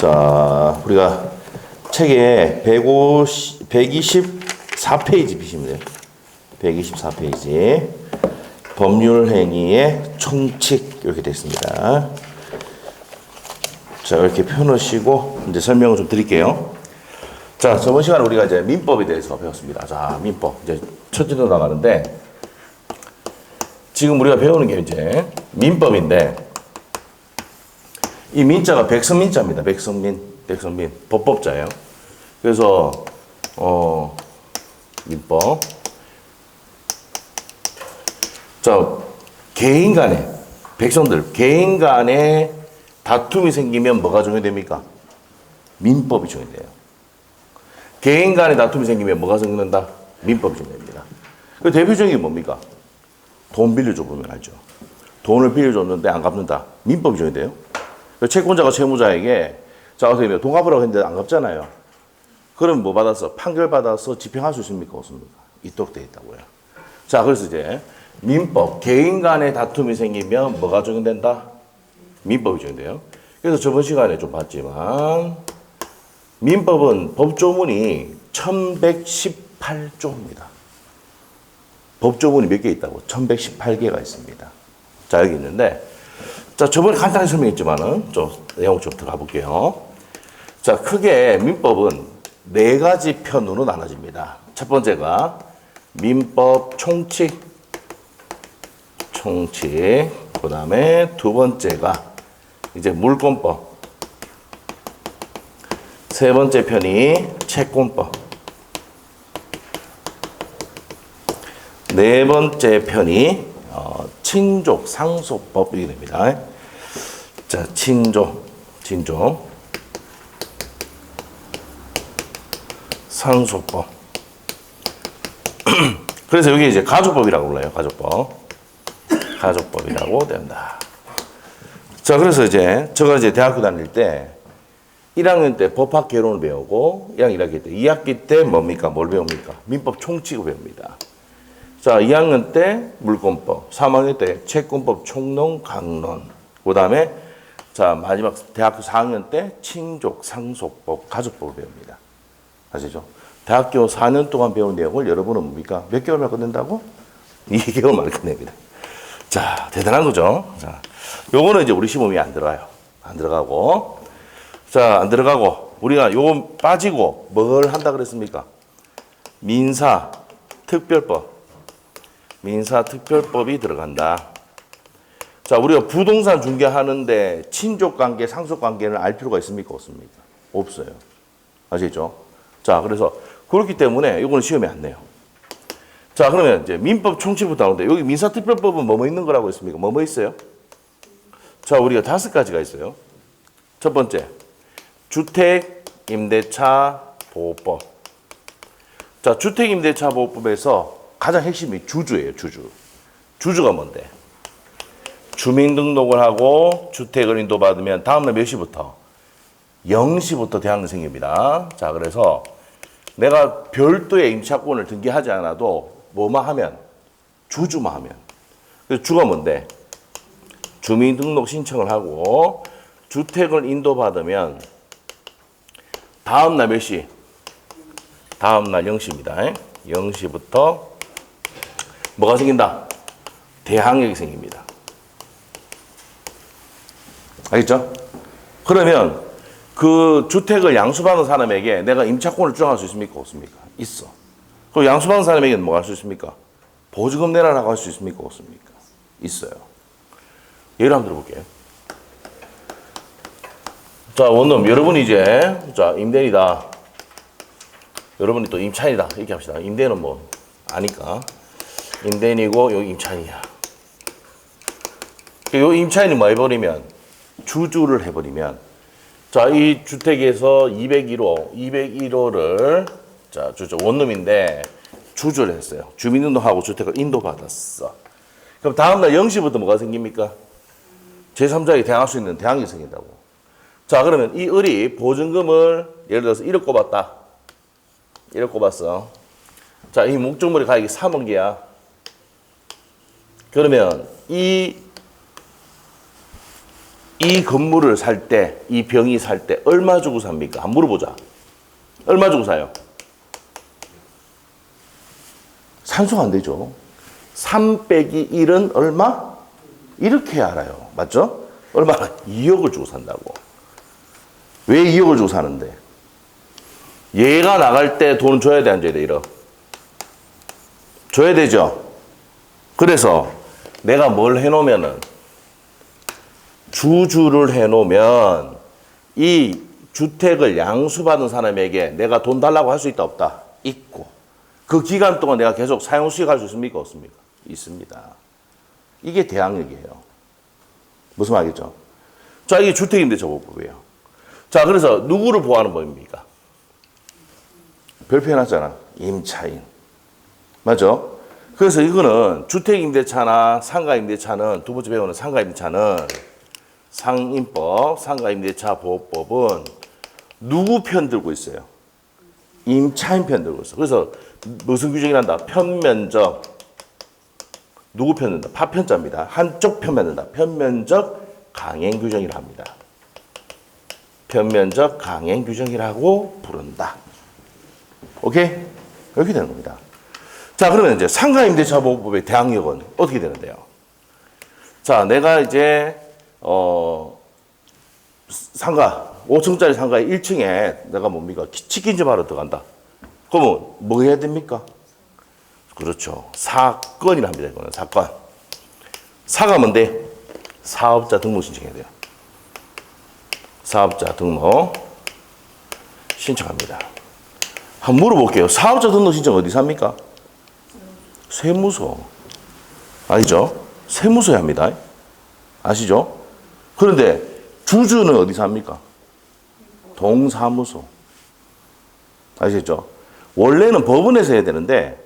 자, 우리가 책에 124페이지 비시면 돼요. 124페이지. 법률행위의 총칙 이렇게 되어 있습니다. 자, 이렇게 펴놓으시고 이제 설명을 좀 드릴게요. 자, 저번 시간에 우리가 이제 민법에 대해서 배웠습니다. 자, 민법 이제 첫 주로 나가는데 지금 우리가 배우는 게 이제 민법인데 이 민자가 백성민자입니다. 백성민 법법자예요. 그래서 민법. 자, 개인 간에 백성들 개인 간에 다툼이 생기면 뭐가 적용됩니까? 민법이 적용돼요. 개인 간에 다툼이 생기면 뭐가 적용된다? 민법이 적용됩니다. 그 대표적인 게 뭡니까? 돈 빌려줘 보면 알죠. 돈을 빌려줬는데 안 갚는다. 민법이 적용돼요. 채권자가 채무자에게 자, 선생님 돈 갚으라고 했는데 안 갚잖아요. 그럼 뭐 받았어? 판결 받아서 집행할 수 있습니까? 없습니까? 있도록 되어 있다고요. 자, 그래서 이제 민법, 개인 간의 다툼이 생기면 뭐가 적용된다? 민법이 적용돼요. 그래서 저번 시간에 좀 봤지만 민법은 법조문이 1118조입니다. 법조문이 몇 개 있다고? 1118개가 있습니다. 자, 여기 있는데 자, 저번에 간단히 설명했지만은 좀 내용 좀 들어가 볼게요. 자, 크게 민법은 네 가지 편으로 나눠집니다. 첫 번째가 민법 총칙. 그 다음에 두 번째가 이제 물권법. 세 번째 편이 채권법. 네 번째 편이 친족 상속법 이렇게 됩니다. 자, 친족, 상속법. 그래서 여기 이제 가족법이라고 불러요. 가족법이라고 된다. 자, 그래서 이제 제가 이제 대학교 다닐 때 1학년 때 법학 개론을 배우고 1학기 때 2학기 때 뭡니까? 뭘 배웁니까? 민법 총칙을 배웁니다. 자, 2학년 때 물권법, 3학년 때 채권법 총론 강론. 그다음에 자, 마지막 대학교 4학년 때 친족 상속법 가족법을 배웁니다. 아시죠? 대학교 4년 동안 배운 내용을 여러분은 뭡니까? 몇 개월 만에 끝낸다고? 2개월 만에 끝냅니다. 자, 대단한 거죠. 자, 요거는 이제 우리 시험에 안 들어가요. 안 들어가고. 자, 안 들어가고. 우리가 요거 빠지고 뭘 한다 그랬습니까? 민사특별법이 들어간다. 자, 우리가 부동산 중개하는데 친족관계, 상속관계를 알 필요가 있습니까? 없습니까? 없어요. 아시겠죠? 자, 그래서 그렇기 때문에 이거는 시험에 안 내요. 자, 그러면 이제 민법 총칙부터 나오는데 여기 민사특별법은 뭐뭐 있는 거라고 했습니까? 뭐뭐 있어요? 자, 우리가 5가지가 있어요. 첫 번째, 주택 임대차 보호법. 자, 주택 임대차 보호법에서 가장 핵심이 주주예요, 주주가 뭔데? 주민등록을 하고 주택을 인도받으면 다음날 몇 시부터? 0시부터 대항력 생깁니다. 자, 그래서 내가 별도의 임차권을 등기하지 않아도 뭐만 하면? 주주만 하면. 그래서 주가 뭔데? 주민등록 신청을 하고 주택을 인도받으면 다음날 몇 시? 다음날 0시입니다. 0시부터 뭐가 생긴다? 대항력이 생깁니다. 알겠죠? 그러면 그 주택을 양수받은 사람에게 내가 임차권을 주장할 수 있습니까? 없습니까? 있어. 그럼 양수받은 사람에게는 뭐 할 수 있습니까? 보증금 내라라고 할 수 있습니까? 없습니까? 있어요. 예를 한번 들어볼게요. 자, 원룸, 여러분이 이제, 자, 임대인이다. 여러분이 또 임차인이다. 이렇게 합시다. 임대인은 뭐, 아니까. 임대인이고, 여기 임차인이야. 요 임차인이 뭐 해버리면, 주주를 해버리면, 자, 이 주택에서 201호를, 자, 원룸인데, 주주를 했어요. 주민등록하고 주택을 인도받았어. 그럼 다음날 0시부터 뭐가 생깁니까? 제3자에게 대항할 수 있는 대항이 생긴다고. 자, 그러면 이 을이 보증금을 예를 들어서 1억 꼽았다. 1억 꼽았어. 자, 이 목적물의 가액이 3억이야. 그러면 이 이 건물을 살 때, 이 병이 살 때 얼마 주고 삽니까? 한번 물어보자. 얼마 주고 사요? 산수가 안 되죠. 3 빼기 1은 얼마? 이렇게 알아요. 맞죠? 얼마나? 2억을 주고 산다고. 왜 2억을 주고 사는데? 얘가 나갈 때 돈 줘야 돼, 안 줘야 돼, 1억? 줘야 되죠. 그래서 내가 뭘 해놓으면은, 주주를 해놓으면 이 주택을 양수받은 사람에게 내가 돈 달라고 할 수 있다, 없다? 있고. 그 기간 동안 내가 계속 사용 수익할 수 있습니까, 없습니까? 있습니다. 이게 대항력이에요. 무슨 말이죠? 자, 이게 주택임대차보호법이에요. 자, 그래서 누구를 보호하는 법입니까? 별표 해놨잖아. 임차인. 맞죠? 그래서 이거는 주택임대차나 상가임대차는, 두 번째 배우는 상가임대차는 상임법, 상가임대차 보호법은 누구 편 들고 있어요? 임차인 편 들고 있어. 그래서 무슨 규정이 난다? 편면적. 누구 편 든다? 파편자입니다. 한쪽 편만 든다. 편면적 강행 규정이라 합니다. 편면적 강행 규정이라고 부른다. 오케이? 이렇게 되는 겁니다. 자, 그러면 이제 상가임대차보호법의 대항력은 어떻게 되는데요? 자, 내가 이제 상가 5층짜리 상가의 1층에 내가 뭡니까? 치킨집 하러 들어간다. 그러면 뭐 해야 됩니까? 그렇죠. 사건이라 합니다. 이거는 사건. 사가 뭔데? 사업자 등록 신청해야 돼요. 사업자 등록 신청합니다. 한번 물어볼게요. 사업자 등록 신청 어디서 합니까? 세무서. 아니죠? 세무서에 합니다. 아시죠? 그런데 주주는 어디서 합니까? 동사무소. 아시겠죠? 원래는 법원에서 해야 되는데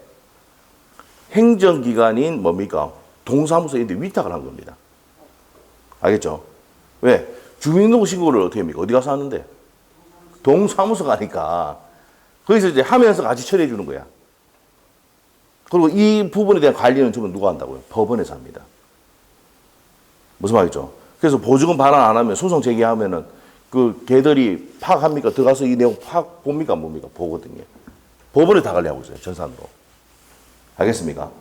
행정기관인 뭡니까? 동사무소에 위탁을 한 겁니다. 알겠죠? 왜? 주민등록 신고를 어떻게 합니까? 어디 가서 하는데? 동사무소 가니까 거기서 이제 하면서 같이 처리해 주는 거야. 그리고 이 부분에 대한 관리는 주로 누가 한다고요? 법원에서 합니다. 무슨 말이죠? 그래서 보증금 반환 안 하면 소송 제기하면은 그 걔들이 파악합니까? 들어가서 이 내용 파악 봅니까? 안 봅니까? 보거든요. 법원에 다 관리하고 있어요. 전산으로. 알겠습니까?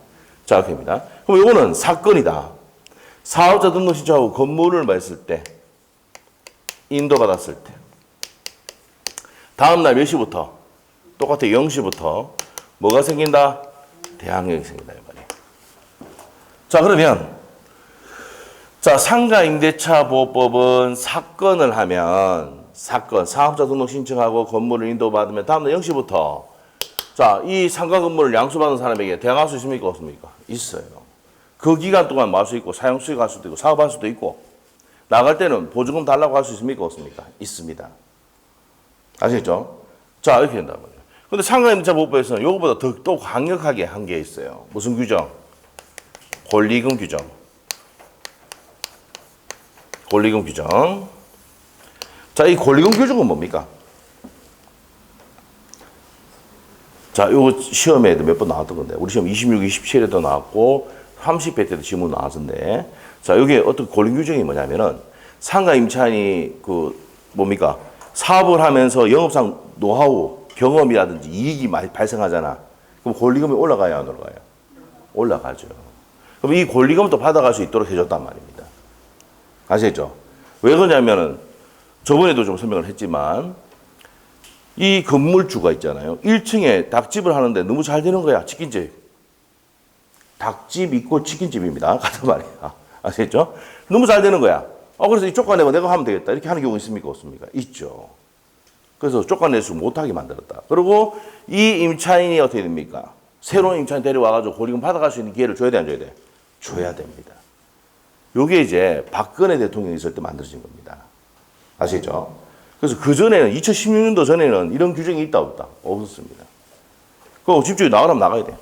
자, 이렇게 합니다. 그럼 이거는 사건이다. 사업자 등록 신청하고 건물을 했을 때, 인도받았을 때, 다음날 몇 시부터? 똑같아, 0시부터 뭐가 생긴다? 대항력이 생긴다, 이 말이에요. 자, 그러면, 자, 상가임대차보호법은 사건을 하면, 사건, 사업자 등록 신청하고 건물을 인도받으면 다음날 0시부터 자, 이 상가 건물을 양수받은 사람에게 대항할 수 있습니까? 없습니까? 있어요. 그 기간 동안 뭐 할 수 있고, 사용 수익 할 수도 있고, 사업할 수도 있고, 나갈 때는 보증금 달라고 할 수 있습니까? 없습니까? 있습니다. 아시겠죠? 자, 이렇게 된단 말이에요. 근데 상가임대차보호법에서는 이거보다 더 강력하게 한 게 있어요. 무슨 규정? 권리금 규정. 권리금 규정. 자, 이 권리금 규정은 뭡니까? 자, 요거 시험에도 몇 번 나왔던 건데, 우리 시험 26, 27에도 나왔고, 30회 때도 지문 나왔는데, 자, 여기에 어떤 권리 규정이 뭐냐면은, 상가 임차인이 뭡니까? 사업을 하면서 영업상 노하우, 경험이라든지 이익이 많이 발생하잖아. 그럼 권리금이 올라가야 안 올라가요? 올라가죠. 그럼 이 권리금도 받아갈 수 있도록 해줬단 말입니다. 아시겠죠? 왜 그러냐면은, 저번에도 좀 설명을 했지만, 이 건물주가 있잖아요. 1층에 닭집을 하는데 너무 잘 되는 거야. 치킨집. 닭집 있고 치킨집입니다. 같은 말이야. 아시겠죠? 너무 잘 되는 거야. 그래서 이 쫓아내고 내가 하면 되겠다. 이렇게 하는 경우 있습니까? 없습니까? 있죠. 그래서 쫓아내서 못하게 만들었다. 그리고 이 임차인이 어떻게 됩니까? 새로운 임차인 데려와가지고 권리금 받아갈 수 있는 기회를 줘야 돼, 안 줘야 돼? 줘야 됩니다. 요게 이제 박근혜 대통령이 있을 때 만들어진 겁니다. 아시죠? 그래서 그전에는 2016년도 전에는 이런 규정이 있다 없다? 없었습니다. 그럼 집주인 나가라면 나가야 돼.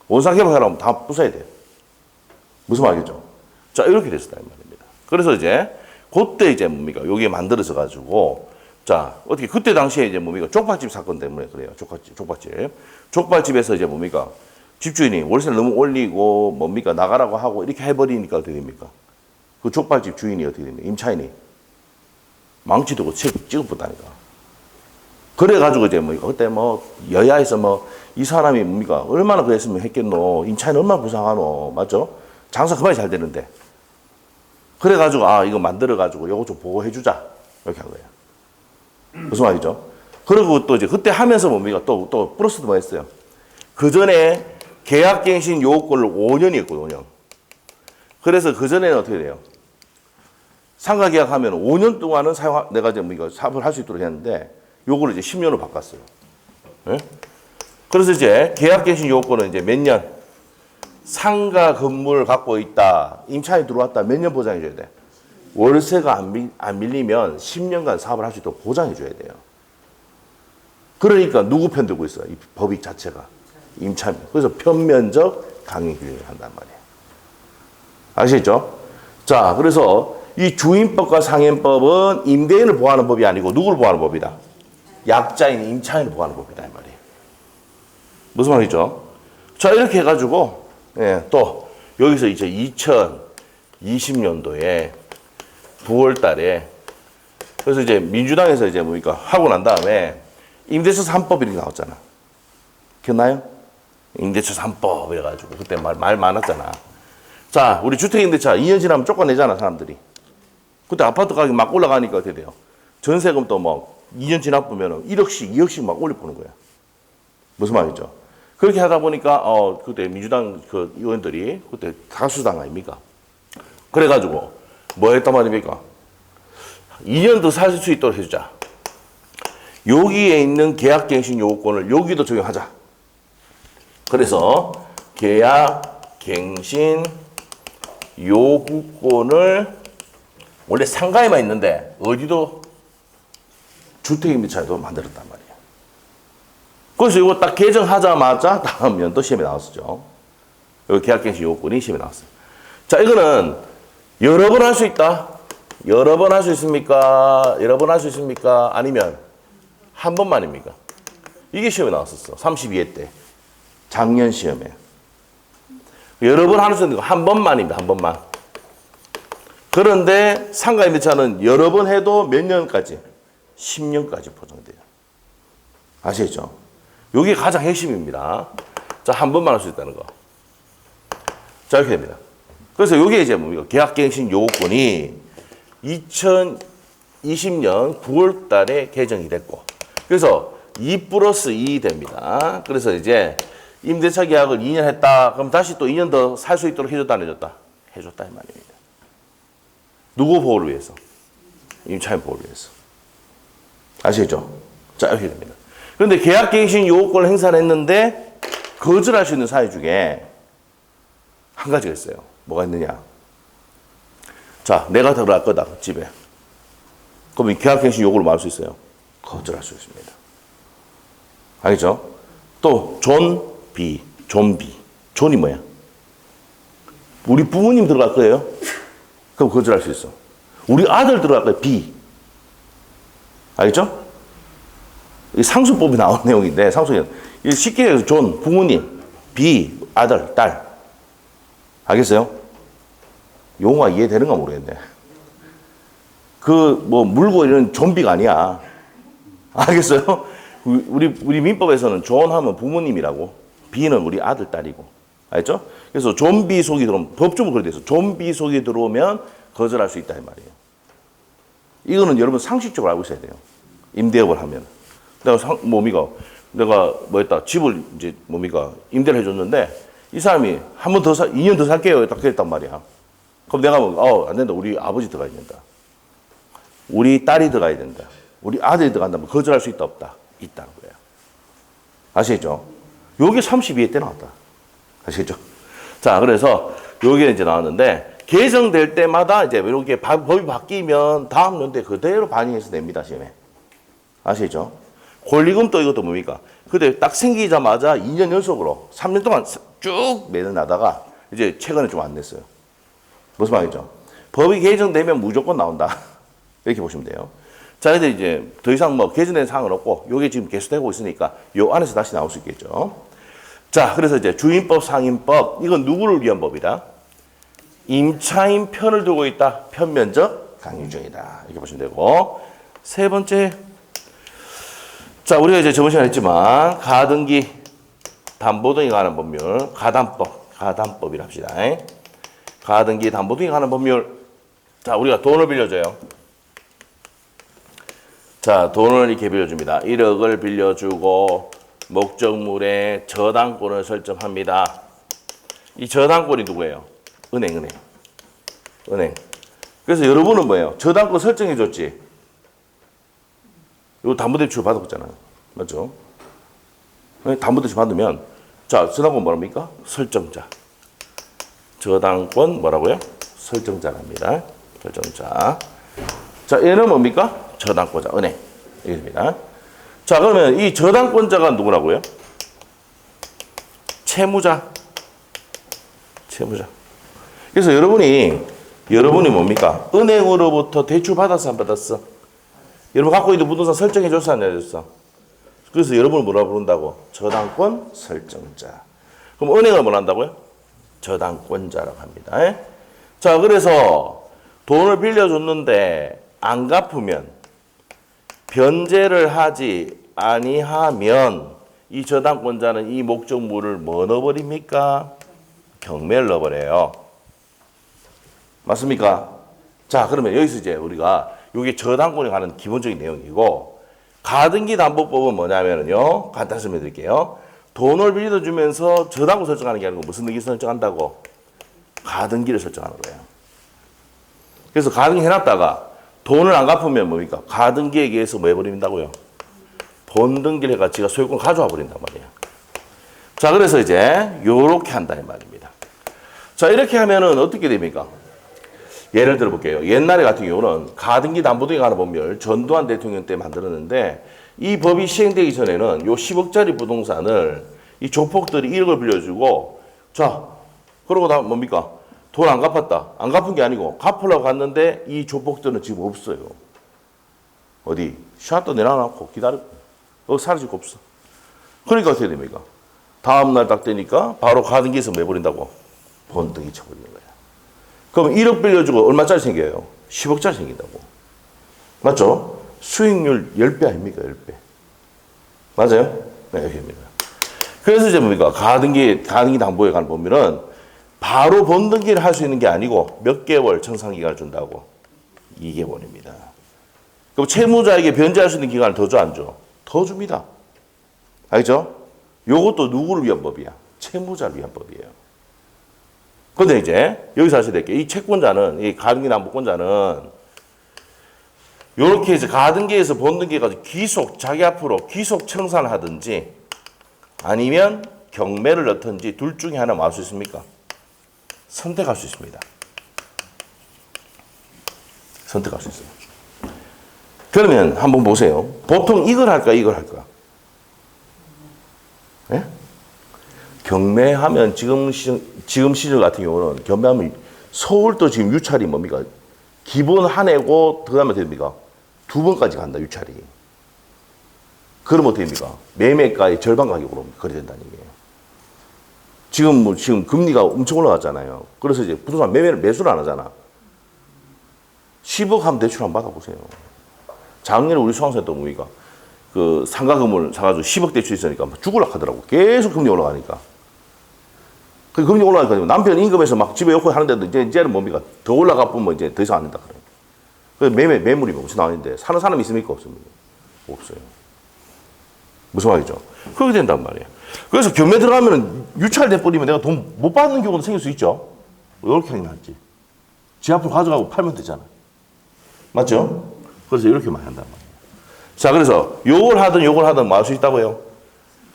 원상 개발하려면 다 부숴야 돼. 무슨 말이죠? 자, 이렇게 됐었다 이 말입니다. 그래서 이제 그때 이제 뭡니까? 요게 만들어져 가지고 자, 어떻게 그때 당시에 이제 뭡니까? 족발집 사건 때문에 그래요. 족발집. 족발집에서 이제 뭡니까? 집주인이 월세를 너무 올리고 뭡니까? 나가라고 하고 이렇게 해버리니까 어떻게 됩니까? 그 족발집 주인이 어떻게 됐냐? 임차인이 망치 들고 찍어붙다니까. 그래가지고 이제 뭐 그때 뭐 여야에서 뭐 이 사람이 뭡니까? 얼마나 그랬으면 했겠노? 임차인 얼마나 부상하노? 맞죠? 장사 그만이 잘 되는데. 그래가지고 아 이거 만들어가지고 요거 좀 보고해주자 이렇게 한 거예요. 무슨 말이죠? 그리고 또 이제 그때 하면서 뭡니까? 또 플러스도 뭐 했어요? 그 전에 계약갱신 요건을 5년이었거든요. 5년. 그래서 그 전에는 어떻게 돼요? 상가 계약하면 5년 동안은 내가 이제 뭐 사업을 할 수 있도록 했는데 요거를 이제 10년으로 바꿨어요. 네? 그래서 이제 계약갱신 요건은 이제 몇 년? 상가 건물을 갖고 있다. 임차인이 들어왔다. 몇 년 보장해줘야 돼? 월세가 안 밀리면 10년간 사업을 할 수 있도록 보장해줘야 돼요. 그러니까 누구 편 들고 있어요? 이 법익 자체가. 임차인. 그래서 편면적 강행 규정을 한단 말이에요. 아시겠죠? 자, 그래서 이 주임법과 상임법은 임대인을 보호하는 법이 아니고 누구를 보호하는 법이다? 약자인 임차인을 보호하는 법이다. 이 말이에요. 무슨 말이죠? 자, 이렇게 해가지고, 예, 또, 여기서 이제 2020년도에 9월 달에, 그래서 이제 민주당에서 이제 뭡니까? 하고 난 다음에 임대차 3법 이렇게 나왔잖아. 기억나요? 임대차 3법 이래가지고, 그때 말 많았잖아. 자, 우리 주택임대차 2년 지나면 쫓아내잖아, 사람들이. 그때 아파트 가격이 막 올라가니까 어떻게 돼요? 전세금 또 뭐 2년 지나보면 1억씩, 2억씩 막 올려보는 거야. 무슨 말이죠? 그렇게 하다 보니까, 그때 민주당 그 의원들이 그때 다수당 아닙니까? 그래가지고, 뭐 했단 말입니까? 2년 더 살 수 있도록 해주자. 여기에 있는 계약갱신 요건을 여기도 적용하자. 그래서, 계약갱신 요구권을 원래 상가에만 있는데, 어디도 주택임대차에도 만들었단 말이에요. 그래서 이거 딱 개정하자마자 다음 연도 시험에 나왔었죠. 여기 계약갱신 요건이 시험에 나왔어요. 자, 이거는 여러 번 할 수 있다. 여러 번 할 수 있습니까? 여러 번 할 수 있습니까? 아니면 한 번만입니까? 이게 시험에 나왔었어. 32회 때. 작년 시험에. 여러 번 할 수 있는 거 한 번만입니다. 한 번만. 그런데 상가임대차는 여러 번 해도 몇 년까지? 10년까지 보장돼요. 아시겠죠? 이게 가장 핵심입니다. 자, 한 번만 할 수 있다는 거. 자, 이렇게 됩니다. 그래서 이게 이제 뭡니까? 계약갱신 요건이 2020년 9월 달에 개정이 됐고, 그래서 2+2 됩니다. 그래서 이제 임대차 계약을 2년 했다. 그럼 다시 또 2년 더 살 수 있도록 해줬다, 안 해줬다? 해줬다, 이 말입니다. 누구 보호를 위해서? 임차인 보호를 위해서. 아시겠죠? 자, 이렇게 됩니다. 그런데 계약갱신 요건을 행사를 했는데 거절할 수 있는 사유 중에 한 가지가 있어요. 뭐가 있느냐? 자, 내가 들어갈 거다, 집에. 그러면 계약갱신 요구를 할 수 있어요? 거절할 수 있습니다. 알겠죠? 또 존비. 존이 뭐야? 우리 부모님 들어갈 거예요? 그럼 거절할 수 있어. 우리 아들 들어갈 거예요? 비. 알겠죠? 이 상수법이 나온 내용인데, 상수는 쉽게 해서 존, 부모님, 비, 아들, 딸. 알겠어요? 용어가 이해되는가 모르겠네. 그, 뭐, 물고 이런 좀비가 아니야. 알겠어요? 우리 민법에서는 존 하면 부모님이라고, 비는 우리 아들, 딸이고. 알겠죠? 그래서 좀비 속이 들어오면, 법적으로 그렇게 돼서 좀비 속이 들어오면 거절할 수 있다, 이 말이에요. 이거는 여러분 상식적으로 알고 있어야 돼요. 임대업을 하면. 내가 집을 이제 임대를 해줬는데, 이 사람이 한 번 더 2년 더 살게요. 딱 그랬단 말이야. 그럼 내가 안 된다. 우리 아버지 들어가야 된다. 우리 딸이 들어가야 된다. 우리 아들이 들어간다면 거절할 수 있다, 없다? 있다는 거예요. 아시겠죠? 요게 32회 때 나왔다. 아시겠죠? 자, 그래서 요게 이제 나왔는데, 개정될 때마다 이제 이렇게 법이 바뀌면 다음 연도에 그대로 반영해서 냅니다, 시험에. 아시겠죠? 권리금 또 이것도 뭡니까? 그때 딱 생기자마자 2년 연속으로 3년 동안 쭉 매너나다가 이제 최근에 좀 안 냈어요. 무슨 말이죠? 법이 개정되면 무조건 나온다. 이렇게 보시면 돼요. 자, 근데 이제 더 이상 뭐 개정된 사항은 없고, 요게 지금 계속되고 있으니까 요 안에서 다시 나올 수 있겠죠. 자, 그래서 이제 주임법, 상임법, 이건 누구를 위한 법이다? 임차인 편을 두고 있다. 편면적 강요 중이다. 이렇게 보시면 되고. 세 번째. 자, 우리가 이제 저번 시간에 했지만 가등기 담보 등에 관한 법률, 가담법이라 합시다. 가등기 담보 등에 관한 법률. 자, 우리가 돈을 빌려줘요. 자, 돈을 이렇게 빌려줍니다. 1억을 빌려주고 목적물의 저당권을 설정합니다. 이 저당권이 누구예요? 은행. 그래서 여러분은 뭐예요? 저당권 설정해 줬지? 이거 담보대출 받았잖아요. 맞죠? 담보대출 받으면, 자, 저당권 뭐랍니까? 설정자. 저당권 뭐라고요? 설정자랍니다. 설정자. 자, 얘는 뭡니까? 저당권자, 은행. 이겁니다. 자, 그러면 이 저당권자가 누구라고요? 채무자. 그래서 여러분이 뭡니까? 은행으로부터 대출 받았어, 안 받았어? 여러분 갖고 있는 부동산 설정해 줬어, 안 해줬어? 그래서 여러분을 뭐라 부른다고? 저당권 설정자. 그럼 은행을 뭐라 한다고요? 저당권자라고 합니다. 자, 그래서 돈을 빌려줬는데 안 갚으면, 변제를 하지 아니하면 이 저당권자는 이 목적물을 뭐 넣어버립니까? 경매를 넣어버려요. 맞습니까? 자, 그러면 여기서 이제 우리가 이게 저당권에 관한 기본적인 내용이고, 가등기 담보법은 뭐냐면요, 간단히 설명드릴게요. 돈을 빌려주면서 저당권 설정하는 게 아니고 무슨 등기 설정한다고? 가등기를 설정하는 거예요. 그래서 가등기 해놨다가 돈을 안 갚으면 뭡니까? 가등기에 의해서 뭐 해버린다고요? 본등기를 해가 지가 소유권 가져와 버린단 말이에요. 자, 그래서 이제 요렇게 한다 이 말입니다. 자, 이렇게 하면은 어떻게 됩니까? 예를 들어 볼게요. 옛날에 같은 경우는 가등기 담보등에 관한 법률 전두환 대통령 때 만들었는데, 이 법이 시행되기 전에는 요 10억짜리 부동산을 이 조폭들이 1억을 빌려주고, 자, 그러고 다 뭡니까? 돈 안 갚았다. 안 갚은 게 아니고 갚으려고 갔는데 이 조폭들은 지금 없어요. 어디? 샷도 내놔놓고 기다려. 사라지고 없어. 그러니까 어떻게 됩니까? 다음날 딱 되니까 바로 가등기에서 매버린다고? 본등기 쳐버리는 거야. 그럼 1억 빌려주고 얼마짜리 생겨요? 10억짜리 생긴다고. 맞죠? 수익률 10배 아닙니까? 10배. 맞아요? 네, 여기입니다. 그래서 이제 뭡니까? 가등기 담보에 관한 법률은 바로 본등기를 할 수 있는 게 아니고 몇 개월 청산기간을 준다고? 2개월입니다. 그럼 채무자에게 변제할 수 있는 기간을 더 줘, 안 줘? 더 줍니다. 알죠? 요것도 누구를 위한 법이야? 채무자를 위한 법이에요. 근데 이제 여기서 하셔야 될 게, 이 채권자는, 이 가등기 담보권자는 요렇게 해서 가등기에서 본등기까지 자기 앞으로 귀속 청산을 하든지 아니면 경매를 넣든지 둘 중에 하나 뭐 할 수 있습니까? 선택할 수 있습니다. 선택할 수 있어요. 그러면 한번 보세요. 보통 이걸 할까, 이걸 할까? 예? 경매하면 지금 시절 같은 경우는 경매하면 서울도 지금 유찰이 뭡니까? 기본 한 해고 그다음에 됩니까? 2번까지 간다, 유찰이. 그러면 어떻게 됩니까? 매매가의 절반 가격으로 거래된다는 얘기예요. 지금 금리가 엄청 올라갔잖아요. 그래서 이제 부동산 매수를 안 하잖아. 10억 하면 대출 한번 받아보세요. 작년에 우리 수강생도 뭡니까? 그 상가 건물 사가지고 10억 대출 있으니까 막 죽으려고 하더라고. 계속 금리 올라가니까. 그 금리 올라가니까 남편 임금에서 막 집에 욕을 하는데도 이제는 뭡니까? 더 올라가 보면 이제 더 이상 안 된다 그래요. 그래서 매물이 엄청 나오는데 사는 사람이 있습니까? 없습니까? 없어요. 무슨 말이죠? 그렇게 된단 말이에요. 그래서 경매 들어가면 유찰돼 버리면 내가 돈 못 받는 경우도 생길 수 있죠. 이렇게 하긴 하지. 지 앞으로 가져가고 팔면 되잖아. 맞죠? 그래서 이렇게 많이 한단 말이에요. 자, 그래서 요걸 하든 뭐 할 수 있다고요?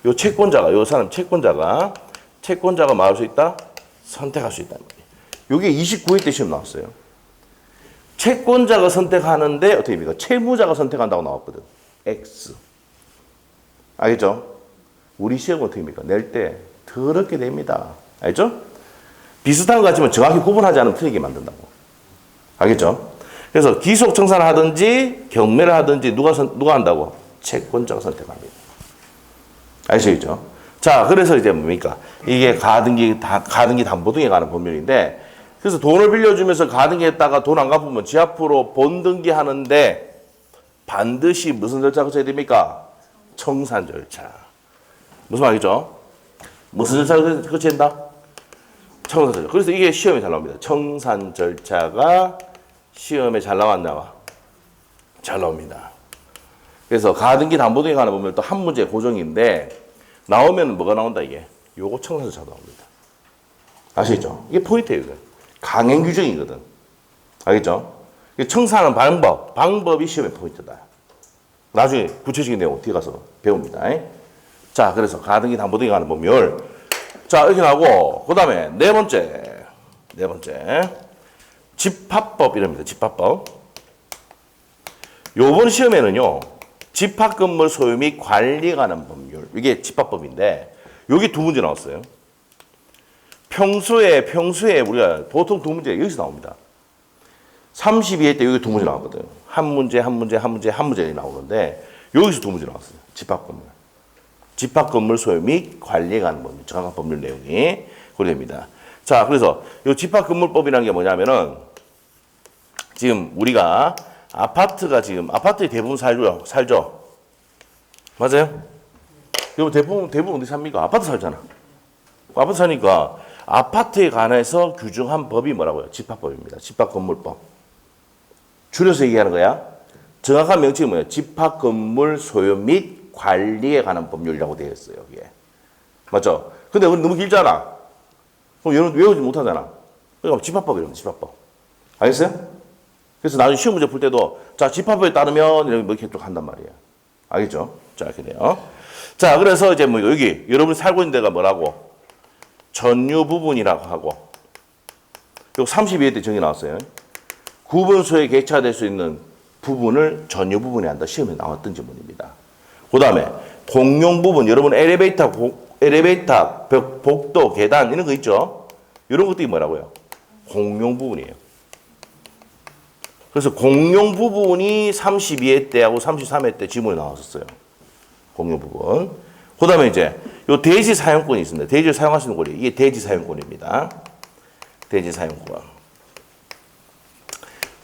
요 채권자가, 요 사람 채권자가 뭐 할 수 있다? 선택할 수 있다는 말이에요. 요게 29회 때 시험 나왔어요. 채권자가 선택하는데 어떻게 됩니까? 채무자가 선택한다고 나왔거든. X. 알겠죠? 우리 시험은 어떻게 됩니까? 낼 때 더럽게 됩니다. 알죠? 비슷한 것 같지만 정확히 구분하지 않으면 틀리게 만든다고. 알겠죠? 그래서 기속 청산을 하든지 경매를 하든지 누가 한다고? 채권자가 선택합니다. 아시겠죠? 자, 그래서 이제 뭡니까? 이게 가등기 담보 등에 관한 법률인데, 그래서 돈을 빌려주면서 가등기했다가 돈 안 갚으면 지 앞으로 본등기 하는데 반드시 무슨 절차가 거쳐야 됩니까? 청산 절차. 무슨 말이죠? 무슨 절차가 거쳐야 된다? 청산 절차. 그래서 이게 시험에 잘 나옵니다. 청산 절차가 시험에 잘 나왔나? 잘 나옵니다. 그래서 가등기 담보등기 하나 보면 또 한 문제 고정인데 나오면 뭐가 나온다 이게? 요거 청산 절차 나옵니다. 아시겠죠? 이게 포인트예요. 이거. 강행 규정이거든. 알겠죠? 청산하는 방법이 시험의 포인트다. 나중에 구체적인 내용 뒤에 가서 배웁니다. 자, 그래서 가등기 담보등기 하는 법률. 자, 이렇게 나오고, 그 다음에 네 번째. 집합법 이랍니다. 집합법. 요번 시험에는요, 집합건물 소유 및 관리에 관한 법률. 이게 집합법인데, 여기 두 문제 나왔어요. 평소에 우리가 보통 두 문제 여기서 나옵니다. 32회 때 여기 두 문제 나왔거든. 한 문제 나오는데 여기서 두 문제 나왔어요. 집합건물 소유 및 관리에 관한 법률, 정확한 법률 내용이 고려됩니다. 자, 그래서 이 집합건물법이라는 게 뭐냐면은 지금 우리가 아파트에 대부분 살죠. 맞아요? 대부분 어디 삽니까? 아파트 살잖아. 아파트 사니까 아파트에 관해서 규정한 법이 뭐라고요? 집합법입니다. 집합건물법. 줄여서 얘기하는 거야. 정확한 명칭이 뭐예요? 집합건물 소유 및 관리에 관한 법률이라고 되어 있어요. 여기에. 맞죠? 근데 너무 길잖아. 그럼 여러분 외우지 못하잖아. 그러니까 집합법이라고 집합법. 알겠어요? 그래서 나중에 시험 문제 풀 때도 자 집합법에 따르면 이렇게 쭉 한단 말이에요. 알겠죠? 자 이렇게 돼요. 자 그래서 이제 뭐 여기 여러분이 살고 있는 데가 뭐라고? 전유 부분이라고 하고 요 32회 때 정의 나왔어요. 구분소에 개차될 수 있는 부분을 전유 부분이 한다. 시험에 나왔던 지문입니다. 그 다음에 공용 부분 여러분 엘리베이터, 복도, 계단 이런 거 있죠. 이런 것들이 뭐라고요? 공용 부분이에요. 그래서 공용 부분이 32회 때하고 33회 때 지문에 나왔었어요. 공용 부분. 그 다음에 이제 요 대지 사용권이 있습니다. 대지를 사용할 수 있는 권리. 이게 대지 사용권입니다. 대지 사용권.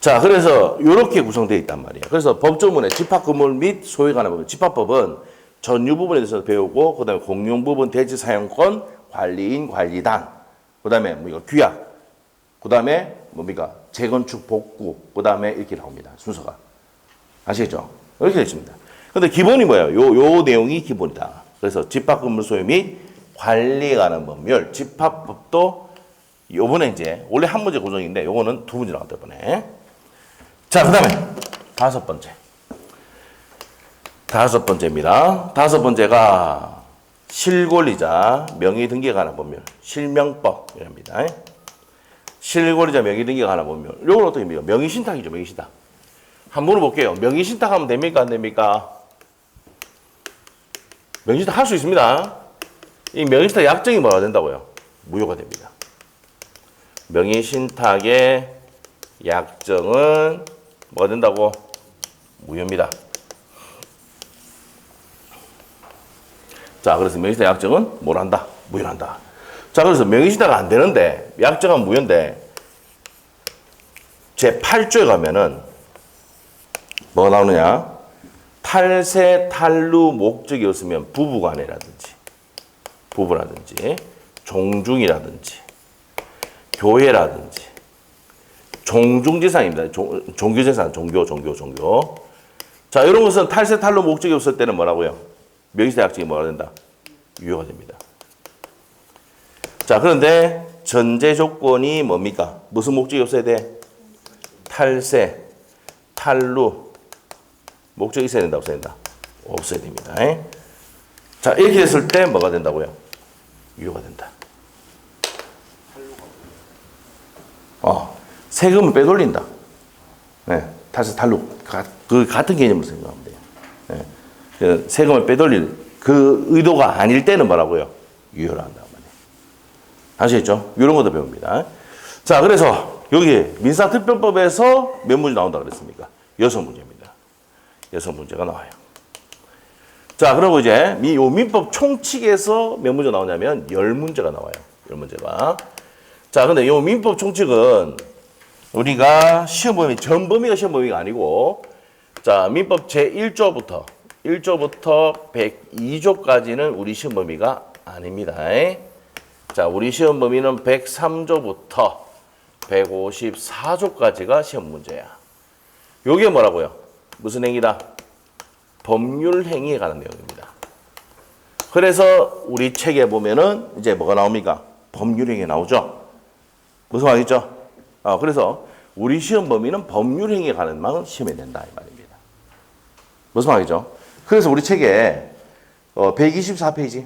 자, 그래서 이렇게 구성되어 있단 말이에요. 그래서 법조문에 집합건물 및 소유에 관한 법은 집합법은 전유 부분에 대해서 배우고, 그 다음에 공용 부분, 대지 사용권, 관리인, 관리당, 그 다음에 뭐 이거 규약, 그 다음에 뭡니까? 재건축, 복구, 그 다음에 이렇게 나옵니다. 순서가. 아시겠죠? 이렇게 되어 있습니다. 근데 기본이 뭐예요? 요 내용이 기본이다. 그래서 집합건물 소유 및 관리에 관한 법률, 집합법도 요번에 이제 원래 한 문제 고정인데 요거는 두 문제 나왔다 이번에. 자, 그 다음에 다섯 번째입니다. 다섯 번째가 실권리자 명의등기에 관한 법률, 실명법이랍니다. 실권리자 명의등기에 관한 법률. 요건 어떻게 됩니까? 명의신탁이죠, 명의신탁. 한번 물어볼게요. 명의신탁 하면 됩니까? 안 됩니까? 명의신탁 할 수 있습니다. 이 명의신탁 약정이 뭐가 된다고요? 무효가 됩니다. 명의신탁의 약정은 뭐가 된다고? 무효입니다. 자, 그래서 명의신탁 약정은 뭘 한다? 무효한다. 자, 그래서 명의신탁 안 되는데, 약정은 무효인데, 제8조에 가면은 뭐가 나오느냐? 탈세, 탈루 목적이 없으면 부부간이라든지, 종중이라든지, 교회라든지, 종중재산입니다. 종교재산, 종교. 자, 이런 것은 탈세, 탈루 목적이 없을 때는 뭐라고요? 명의신탁 약정이 뭐가 된다? 유효가 됩니다. 자, 그런데 전제 조건이 뭡니까? 무슨 목적이 없어야 돼? 탈세, 탈루, 목적이 있어야 된다, 없어야 된다? 없어야 됩니다. 자, 이렇게 됐을 때 뭐가 된다고요? 유효가 된다. 세금을 빼돌린다. 네, 탈세, 탈루. 그 같은 개념으로 생각하면 돼요. 네. 세금을 빼돌릴 그 의도가 아닐 때는 뭐라고요? 유효를 한다. 아시겠죠? 이런 것도 배웁니다. 자, 그래서 여기 민사특별법에서 몇 문제 나온다 그랬습니까? 6문제입니다. 6문제가 나와요. 자, 그리고 이제 요 민법 총칙에서 몇 문제 나오냐면 10문제가 나와요. 10문제가. 자, 근데 요 민법 총칙은 우리가 시험 범위, 전 범위가 시험 범위가 아니고, 자, 민법 제1조부터 102조까지는 우리 시험 범위가 아닙니다. 자, 우리 시험 범위는 103조부터 154조까지가 시험 문제야. 요게 뭐라고요? 무슨 행위다? 법률 행위에 관한 내용입니다. 그래서 우리 책에 보면은 이제 뭐가 나옵니까? 법률 행위 나오죠? 무슨 말이죠? 그래서 우리 시험 범위는 법률 행위에 관한 만은 시험에 낸다 이 말입니다. 무슨 말이죠? 그래서 우리 책에 124페이지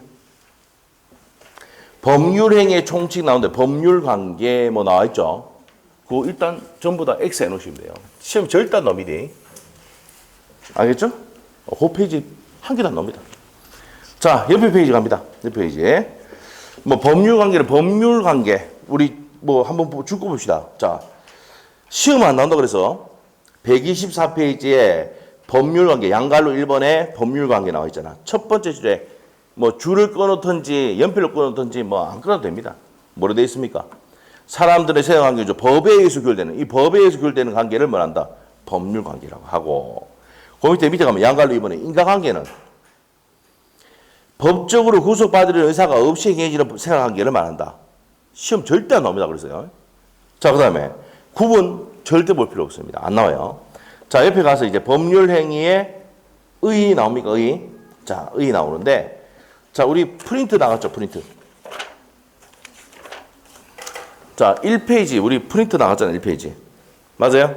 법률 행위의 총칙 나오는데 법률 관계 뭐 나와 있죠? 그거 일단 전부 다 X 해놓으시면 돼요. 시험 절대 안 넘이디. 알겠죠? 그 페이지 한 개도 안 넘니다. 자, 옆에 페이지 갑니다. 옆에 페이지. 뭐 법률 관계는 법률 관계. 우리 뭐 한번 쭉 봅시다. 자, 시험 안 나온다 그래서 124페이지에 법률 관계, 양갈로 1번에 법률 관계 나와 있잖아. 첫 번째 줄에 뭐 줄을 끊어놓든지 연필을 끊어놓든지 뭐 안 끊어도 됩니다. 뭐로 되어 있습니까? 사람들의 세상 관계죠. 법에 의해서 규율되는, 이 법에 의해서 규율되는 관계를 뭐한다? 법률 관계라고 하고. 그 밑에 가면 양갈로 2번에 인과관계는 법적으로 구속받으려는 의사가 없이 행해지는 생활관계를 말한다. 시험 절대 안 나옵니다. 그래서요. 자, 그 다음에 구분 절대 볼 필요 없습니다. 안 나와요. 자, 옆에 가서 이제 법률 행위에 의 나옵니까? 의. 자, 의 나오는데, 자, 우리 프린트 나갔죠? 프린트. 자, 1페이지. 우리 프린트 나갔잖아요. 1페이지. 맞아요?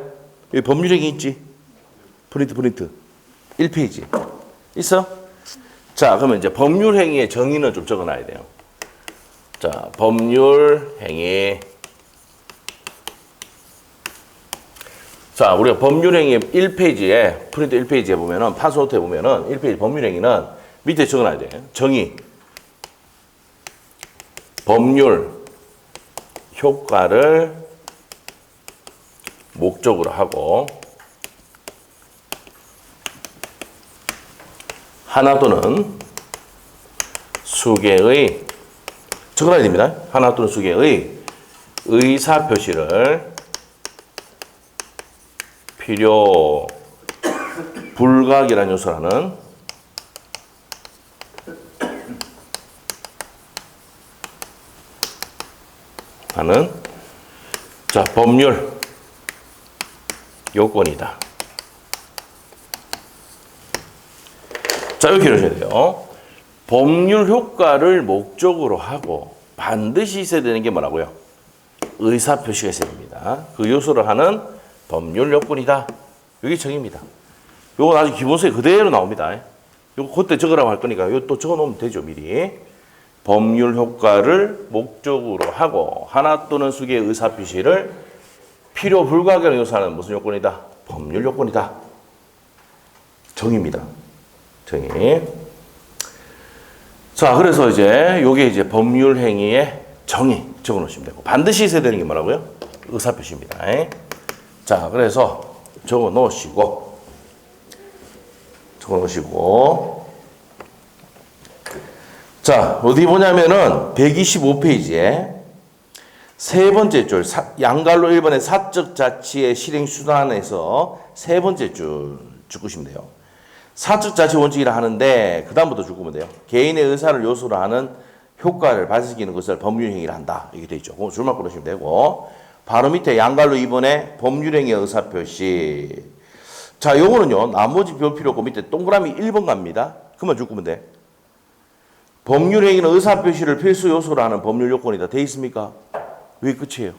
여기 법률 행위 있지? 프린트. 1페이지. 있어? 자, 그러면 이제 법률 행위의 정의는 좀 적어 놔야 돼요. 자, 법률 행위. 자, 우리가 법률 행위 1페이지에, 프린트 1페이지에 보면은, 파스노트에 보면은, 1페이지 법률 행위는 밑에 적어 놔야 돼요. 정의. 법률 효과를 목적으로 하고, 하나 또는 수개의, 적어놔야 됩니다. 하나 또는 수개의 의사 표시를 필요 불가결한 요소라는 자, 법률 요건이다. 자, 이렇게 이러셔야 돼요. 법률 효과를 목적으로 하고 반드시 있어야 되는 게 뭐라고요? 의사 표시가 있어야 됩니다. 그 요소를 하는 법률 요건이다. 이게 정의입니다. 요건 아주 기본서에 그대로 나옵니다. 요거 그때 적으라고 할 거니까 요 또 적어 놓으면 되죠, 미리. 법률 효과를 목적으로 하고 하나 또는 수개의 의사 표시를 필요 불가결한 요소하는 무슨 요건이다? 법률 요건이다. 정의입니다. 정의. 자, 그래서 이제 요게 이제 법률 행위의 정의 적어 놓으시면 되고 반드시 있어야 되는 게 뭐라고요? 의사 표시입니다. 자, 그래서 적어 놓으시고 자, 어디 보냐면은 125페이지에 세 번째 줄 양갈로 1번의 사적 자치의 실행 수단에서 세 번째 줄 적으시면 돼요. 사적 자치 원칙이라 하는데 그 다음부터 적으면 돼요. 개인의 의사를 요소로 하는 효과를 발생시키는 것을 법률행위를 한다. 이게 돼 있죠. 줄만 끊으시면 되고 바로 밑에 양갈로 2번에 법률행위의 의사표시. 자, 요거는요 나머지 별 필요 없고 밑에 동그라미 1번 갑니다. 그만 적으면 돼. 법률행위는 의사표시를 필수 요소로 하는 법률 요건이다. 돼 있습니까? 왜 끝이에요?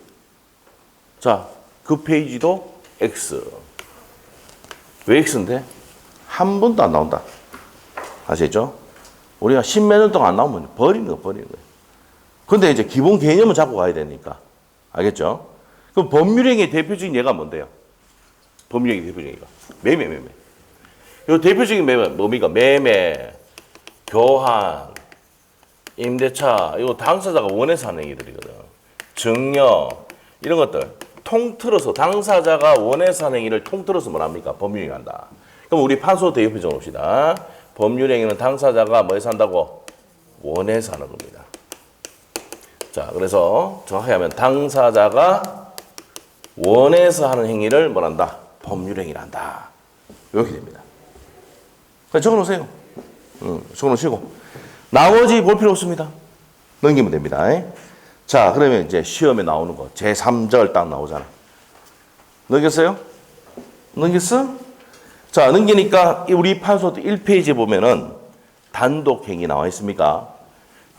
자, 그 페이지도 X. 왜 X인데? 한 번도 안 나온다. 아시죠? 우리가 10몇 년 동안 안 나오면 버리는 거예요. 근데 이제 기본 개념은 잡고 가야 되니까. 알겠죠? 그럼 법률행위의 대표적인 예가 뭔데요? 법률행위 대표적인 예가. 매매. 요 대표적인 매매 뭡니까? 매매, 교환, 임대차, 이거 당사자가 원해서 하는 행위들이거든. 증여, 이런 것들. 통틀어서, 당사자가 원해서 하는 행위를 통틀어서 뭐랍니까? 법률행위 한다. 그럼 우리 판소 대입해 줘 봅시다. 법률행위는 당사자가 뭐해서 한다고? 원해서 하는 겁니다. 자, 그래서 정확히 하면 당사자가 원해서 하는 행위를 뭐란다? 법률 행위란다. 이렇게 됩니다. 적어놓으세요. 적어놓으시고 나머지 볼 필요 없습니다. 넘기면 됩니다. 자, 그러면 이제 시험에 나오는 거 제3절 딱 나오잖아. 넘겼어요? 넘겼어? 자, 넘기니까 우리 판소도 1페이지에 보면은 단독행위 나와 있습니까?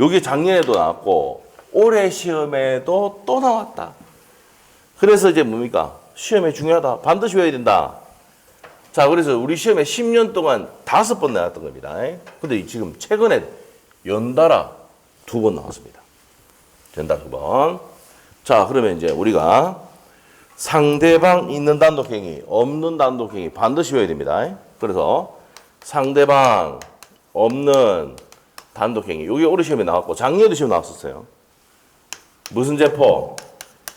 여기 작년에도 나왔고 올해 시험에도 또 나왔다. 그래서 이제 뭡니까? 시험에 중요하다. 반드시 외워야 된다. 자, 그래서 우리 시험에 10년 동안 5번 나왔던 겁니다. 근데 지금 최근에 연달아 2번 나왔습니다. 연달아 2번. 자, 그러면 이제 우리가 상대방 있는 단독행위, 없는 단독행위 반드시 외워야 됩니다. 그래서 상대방 없는 단독행위. 여기 올해 시험에 나왔고 작년에도 시험 나왔었어요. 무슨 제포?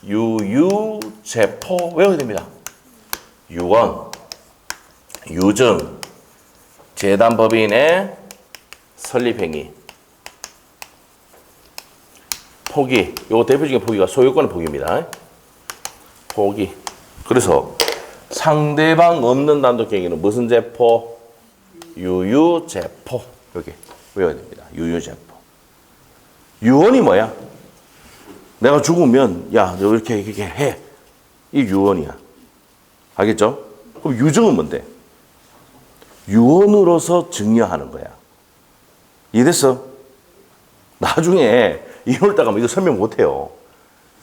유유제포 외워야 됩니다. 유언, 유증, 재단법인의 설립행위, 포기. 요 대표적인 포기가 소유권의 포기입니다. 포기. 그래서 상대방 없는 단독행위는 무슨 제포? 유유제포. 여기 외워야 됩니다. 유유제포. 유언이 뭐야? 내가 죽으면 야, 너 이렇게 해. 이 유언이야. 알겠죠? 그럼 유증은 뭔데? 유언으로서 증여하는 거야. 이해됐어? 나중에 2월 달 가면 이거 설명 못 해요.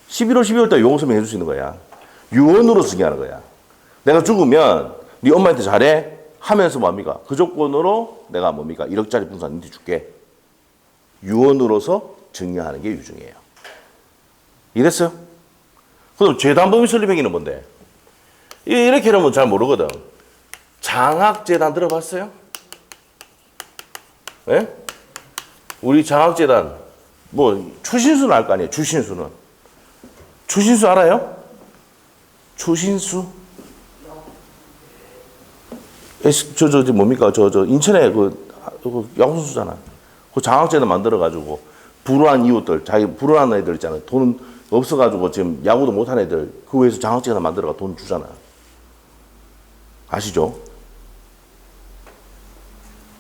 11월, 12월 달 요거 설명해 줄 수 있는 거야. 유언으로 증여하는 거야. 내가 죽으면 네 엄마한테 잘해 하면서 뭡니까? 그 조건으로 내가 뭡니까? 1억짜리 분산 니한테 줄게. 유언으로서 증여하는 게 유증이에요. 이해됐어요? 그럼 재단법인 설립행위는 뭔데? 이렇게 하면 잘 모르거든. 장학재단 들어봤어요? 예? 우리 장학재단 뭐 추신수는 알 거 아니에요? 추신수는. 추신수 알아요? 추신수? 뭡니까? 인천에 그 야구선수잖아. 그 장학재단 만들어가지고 불우한 이웃들, 자기 불우한 애들 있잖아요. 돈 없어가지고 지금 야구도 못한 애들 그 위해서 장학재단 만들어가 돈 주잖아. 아시죠?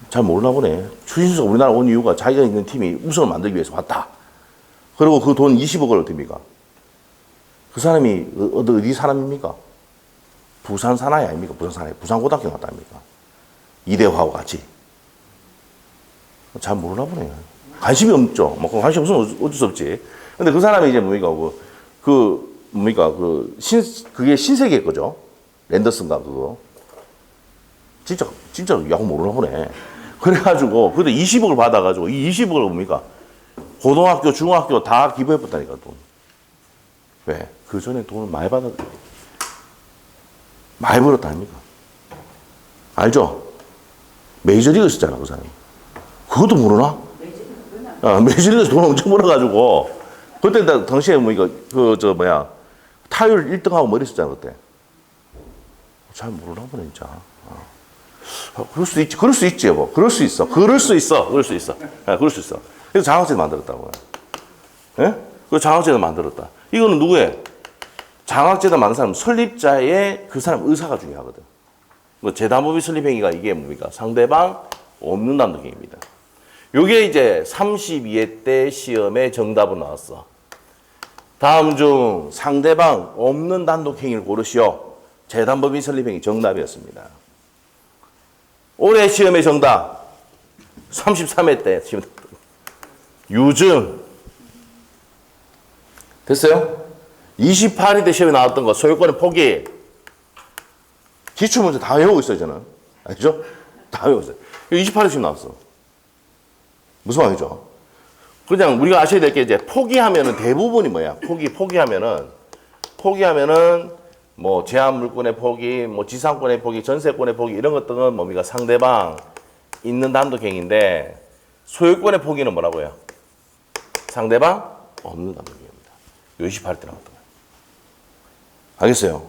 잘 모르나 보네. 추신수가 우리나라 온 이유가 자기가 있는 팀이 우승을 만들기 위해서 왔다. 그리고 그 돈 20억을 어떻습니까? 그 사람이 어디 사람입니까? 부산 사나이 아닙니까? 부산 사나이. 부산고등학교 나왔다 아닙니까? 이대화하고 같이. 잘 모르나 보네. 관심이 없죠. 뭐 관심 없으면 어쩔 수 없지. 근데 그 사람이 이제 뭡니까? 그게 신세계 거죠. 랜더슨가 그거. 진짜 야구 모르나 보네. 그래가지고 그때 20억을 받아가지고 이 20억을 뭡니까? 고등학교, 중학교 다 기부해봤다니까 돈. 왜? 그 전에 돈을 많이 많이 벌었다 아닙니까? 알죠? 메이저리그 있었잖아 그 사람이. 그것도 모르나? 메이저리그에서 돈 엄청 벌어가지고 그때 당시에 타율 1등하고 뭐 이랬었잖아 그때. 잘 모르나 보네 진짜. 그럴 수도 있지. 그럴 수 있지 여보. 그럴 수 있어. 그럴 수 있어. 그럴 수 있어. 그래서 장학재단 만들었다고. 예? 그 장학재단 만들었다. 이거는 누구의? 장학재단 만든 사람 설립자의 그 사람 의사가 중요하거든. 재단법인 설립행위가 이게 뭡니까? 상대방 없는 단독행위입니다. 요게 이제 32회 때 시험에 정답으로 나왔어. 다음 중 상대방 없는 단독행위를 고르시오. 재단법인 설립행위 정답이었습니다. 올해 시험의 정답 33회 때 시험 유증 됐어요? 28회 때 시험에 나왔던 거 소유권의 포기 기출문제 다 외우고 있어요 저는. 알죠? 다 외우고 있어요. 28회 시험 나왔어. 무슨 말이죠? 그냥 우리가 아셔야 될 게 이제 포기하면은 대부분이 뭐야? 포기하면은 뭐 제한 물권의 포기, 뭐 지상권의 포기, 전세권의 포기 이런 것들은 뭡니까? 상대방 있는 단독행위인데 소유권의 포기는 뭐라고요? 상대방 없는 단독행위입니다. 28회 때 나왔던 거예요. 알겠어요?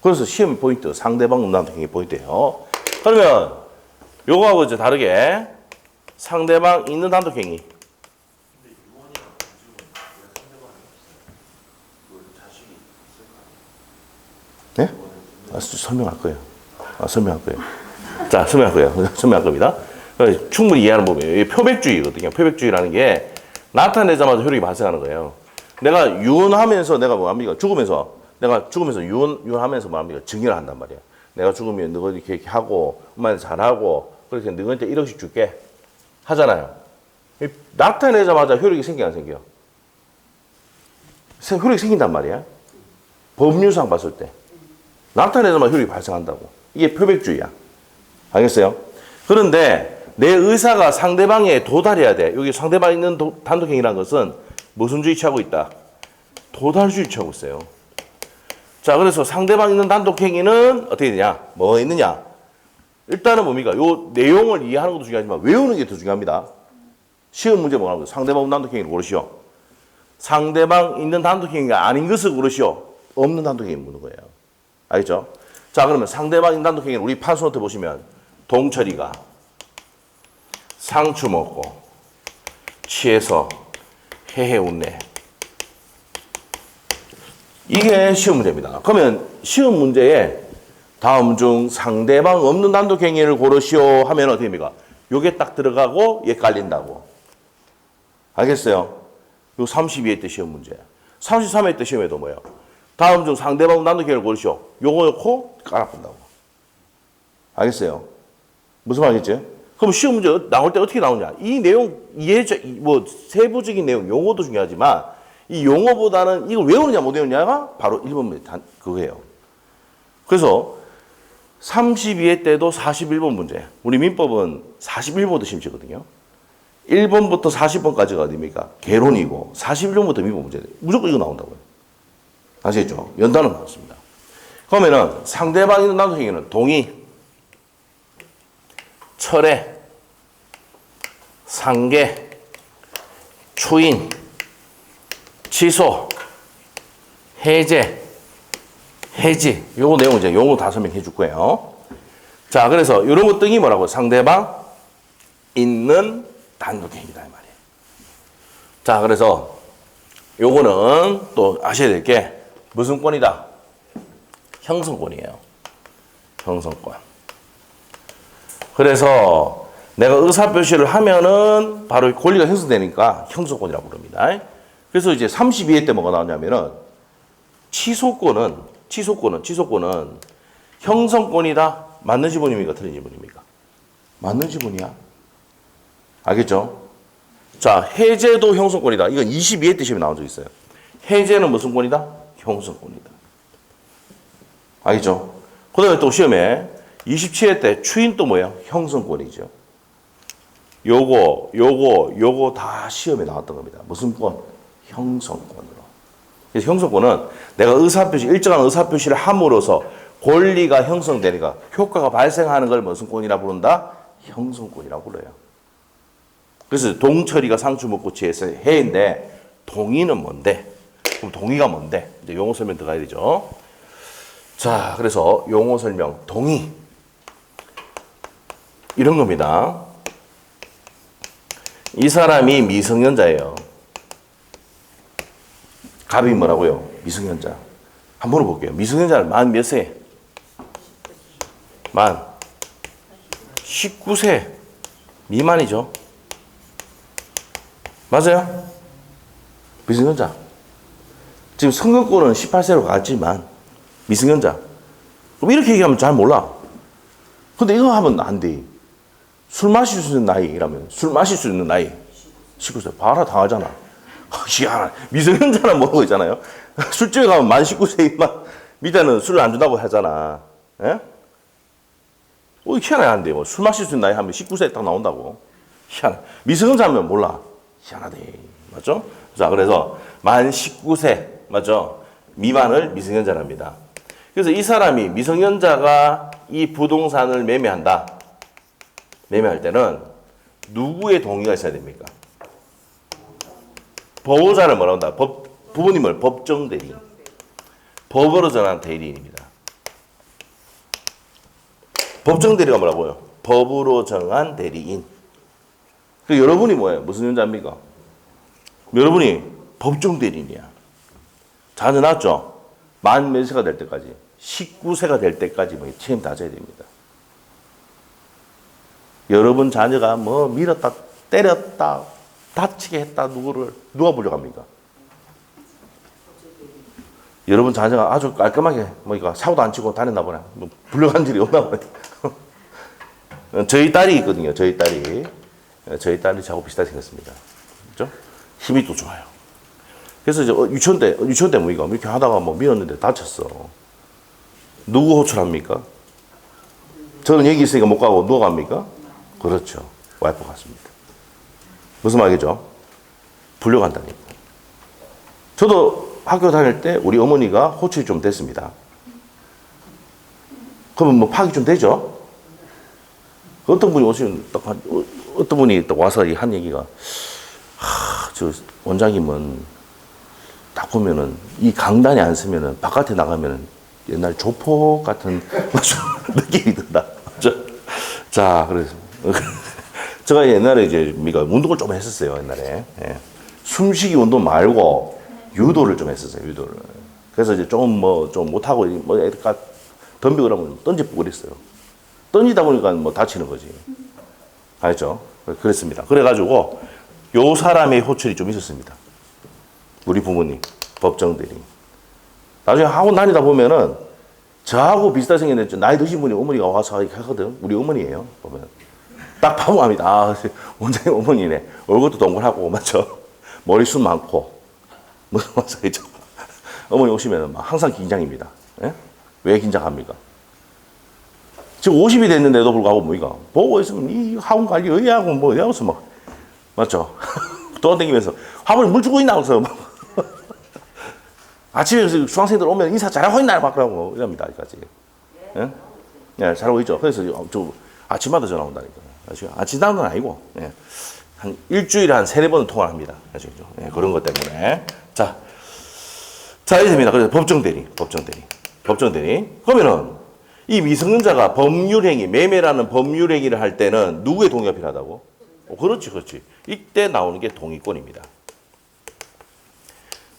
그래서 시험 포인트 상대방 없는 단독행위 포인트예요. 그러면 요거하고 이제 다르게 상대방 있는 단독행위. 설명할 거예요. 설명할 거예요. 자, 설명할 거예요. 설명할 겁니다. 충분히 이해하는 법이에요. 이게 표백주의거든요. 표백주의라는 게 나타내자마자 효력이 발생하는 거예요. 내가 유언하면서 내가 뭐합니까? 내가 죽으면서 유언하면서 뭐합니까? 증언을 한단 말이야. 내가 죽으면 너가 이렇게 하고 엄마한테 잘하고 그렇게 너한테 1억씩 줄게 하잖아요. 나타내자마자 효력이 생겨 안 생겨? 효력이 생긴단 말이야. 법률상 봤을 때 나타내자마자 효력이 발생한다고. 이게 표백주의야. 알겠어요? 그런데 내 의사가 상대방에 도달해야 돼. 여기 상대방 있는 단독행위라는 것은 무슨 주의 취하고 있다? 도달주의 취하고 있어요. 자, 그래서 상대방 있는 단독행위는 어떻게 되냐? 뭐가 있느냐? 일단은 뭡니까? 요 내용을 이해하는 것도 중요하지만 외우는 게 더 중요합니다. 시험 문제 뭐라고? 상대방 없는 단독행위를 고르시오. 상대방 있는 단독행위가 아닌 것을 고르시오. 없는 단독행위를 묻는 거예요. 알겠죠? 자, 그러면 상대방 있는 단독행위를 우리 판소노트 보시면 동철이가 상추 먹고 취해서 헤헤 웃네. 이게 시험 문제입니다. 그러면 시험 문제에 다음 중 상대방 없는 단독행위를 고르시오 하면 어떻게 됩니까? 요게 딱 들어가고 얘 깔린다고. 알겠어요? 요 32회 때 시험 문제. 33회 때 시험에도 뭐예요? 다음 중 상대방 없는 단독행위를 고르시오. 요거 넣고 깔아본다고. 알겠어요? 무슨 말이겠지? 그럼 시험 문제 나올 때 어떻게 나오냐? 이 내용 뭐 세부적인 내용 용어도 중요하지만 이 용어보다는 이걸 외우느냐 못 외우느냐가 바로 1번 문제 그거예요. 그래서 32회 때도 41번 문제. 우리 민법은 41번부터 시험 치거든요. 1번부터 40번까지가 어디입니까? 개론이고 41번부터 민법 문제. 무조건 이거 나온다고요. 아시겠죠? 연단은 나왔습니다. 그러면은 상대방이 있는 단독행위는 동의, 철회, 상계, 추인, 취소, 해제, 해지. 요거 내용 이제 용어 다 설명해 줄 거예요. 자, 그래서 이런 것 등이 뭐라고? 상대방 있는 단독행위다 이 말이에요. 자, 그래서 요거는 또 아셔야 될 게 무슨 권이다? 형성권이에요. 형성권. 그래서 내가 의사표시를 하면은 바로 권리가 형성되니까 형성권이라고 부릅니다. 그래서 이제 32회 때 뭐가 나오냐면은 취소권은 형성권이다. 맞는 지분입니까? 틀린 지분입니까? 맞는 지분이야. 알겠죠? 자, 해제도 형성권이다. 이건 22회 때 시험에 나온 적 있어요. 해제는 무슨 권이다? 형성권이다. 알겠죠? 그 다음에 또 시험에 27회 때 추인도 뭐예요? 형성권이죠. 요거 다 시험에 나왔던 겁니다. 무슨 권? 형성권으로. 그래서 형성권은 내가 일정한 의사표시를 함으로써 권리가 형성되니까 효과가 발생하는 걸 무슨 권이라 부른다? 형성권이라고 불러요. 그래서 동철이가 상추 먹고 취해서 해인데 동의는 뭔데? 그럼 동의가 뭔데? 이제 용어 설명 들어가야 되죠. 자, 그래서 용어 설명 동의 이런 겁니다. 이 사람이 미성년자예요. 갑이 뭐라고요? 미성년자. 한번 물어볼게요. 미성년자는 만 몇 세? 만 19세 미만이죠. 맞아요? 미성년자. 지금 선거권은 18세로 갔지만 미성년자. 그럼 이렇게 얘기하면 잘 몰라. 근데 이거 하면 안 돼. 술 마실 수 있는 나이라면 술 마실 수 있는 나이 19세. 봐라 당하잖아. 희한하네. 미성년자는 모르고 있잖아요. 술집에 가면 만 19세 밑에는 술을 안 준다고 하잖아. 예? 희한해 안 돼. 뭐 술 마실 수 있는 나이 하면 19세 딱 나온다고. 희한해. 미성년자면 몰라. 희한하대. 맞죠? 자, 그래서 만 19세 맞죠? 미만을 미성년자랍니다. 그래서 이 사람이 미성년자가 이 부동산을 매매한다. 매매할 때는 누구의 동의가 있어야 됩니까? 보호자를 뭐라고 한다? 부모님을 법정 대리인. 법으로 정한 대리인입니다. 법정 대리가 뭐라고요? 법으로 정한 대리인. 그 여러분이 뭐예요? 무슨 연자입니까? 여러분이 법정 대리인이야. 자녀 낳았죠? 만 몇 세가 될 때까지? 19세가 될 때까지 뭐 책임 다져야 됩니다. 여러분 자녀가 뭐 밀었다, 때렸다, 다치게 했다, 누가 불려갑니까? 여러분 자녀가 아주 깔끔하게 뭐 이거 사고도 안 치고 다녔나 보네. 뭐 불려간 일이 없나 보네. 저희 딸이 있거든요. 저희 딸이 저하고 비슷하게 생겼습니다. 그죠? 힘이 또 좋아요. 그래서 이제 유치원 때 뭐 이거 이렇게 하다가 뭐 밀었는데 다쳤어. 누구 호출합니까? 저는 여기 있으니까 못 가고 누가 갑니까? 그렇죠. 와이프 갔습니다. 무슨 말이죠? 불려간다니까. 저도 학교 다닐 때 우리 어머니가 호출이 좀 됐습니다. 그러면 뭐 파악이 좀 되죠? 어떤 분이 오시면 어떤 분이 딱 와서 한 얘기가, 저 원장님은 딱 보면은 이 강단에 안 서면은 바깥에 나가면은 옛날 조폭 같은 느낌이 든다. 자, 그래서 제가 옛날에 이제 운동을 좀 했었어요. 옛날에 숨쉬기 운동 말고 유도를 좀 했었어요. 유도를. 그래서 이제 좀 못하고 애가 덤비고 그러면 던지고 그랬어요. 던지다 보니까 뭐 다치는 거지. 알죠? 그랬습니다. 그래가지고 요 사람의 호출이 좀 있었습니다. 우리 부모님, 법정들이. 나중에 학원 다니다 보면은 저하고 비슷하게 생겼는데 나이 드신 분이 어머니가 와서 하거든. 우리 어머니예요. 보면 딱 보면 압니다. 아, 원장님 어머니네. 얼굴도 동그랗고 맞죠? 머리숱 많고 무슨 말이죠? 어머니 오시면은 항상 긴장입니다. 예? 왜 긴장합니까? 지금 50이 됐는데도 불구하고 뭐 이거 보고 있으면 이 학원 관리 의하고 뭐 이러면서 막 맞죠? 떠다니면서 학원에 물 주고 있나 그래서 아침에 수강생들 오면 인사 잘하고 있나 막 그러고 이럽니다 아직까지. 예? 네, 잘하고 있죠. 그래서 저 아침마다 전화 온다니까. 아침다는 건 아니고 예. 한 일주일에 한 3-4번은 통화를 합니다. 아시겠죠? 예, 그런 것 때문에 자 이렇게 됩니다. 그래서 법정대리. 그러면은 이 미성년자가 법률행위, 매매라는 법률행위를 할 때는 누구의 동의가 필요하다고? 그렇지. 이때 나오는 게 동의권입니다.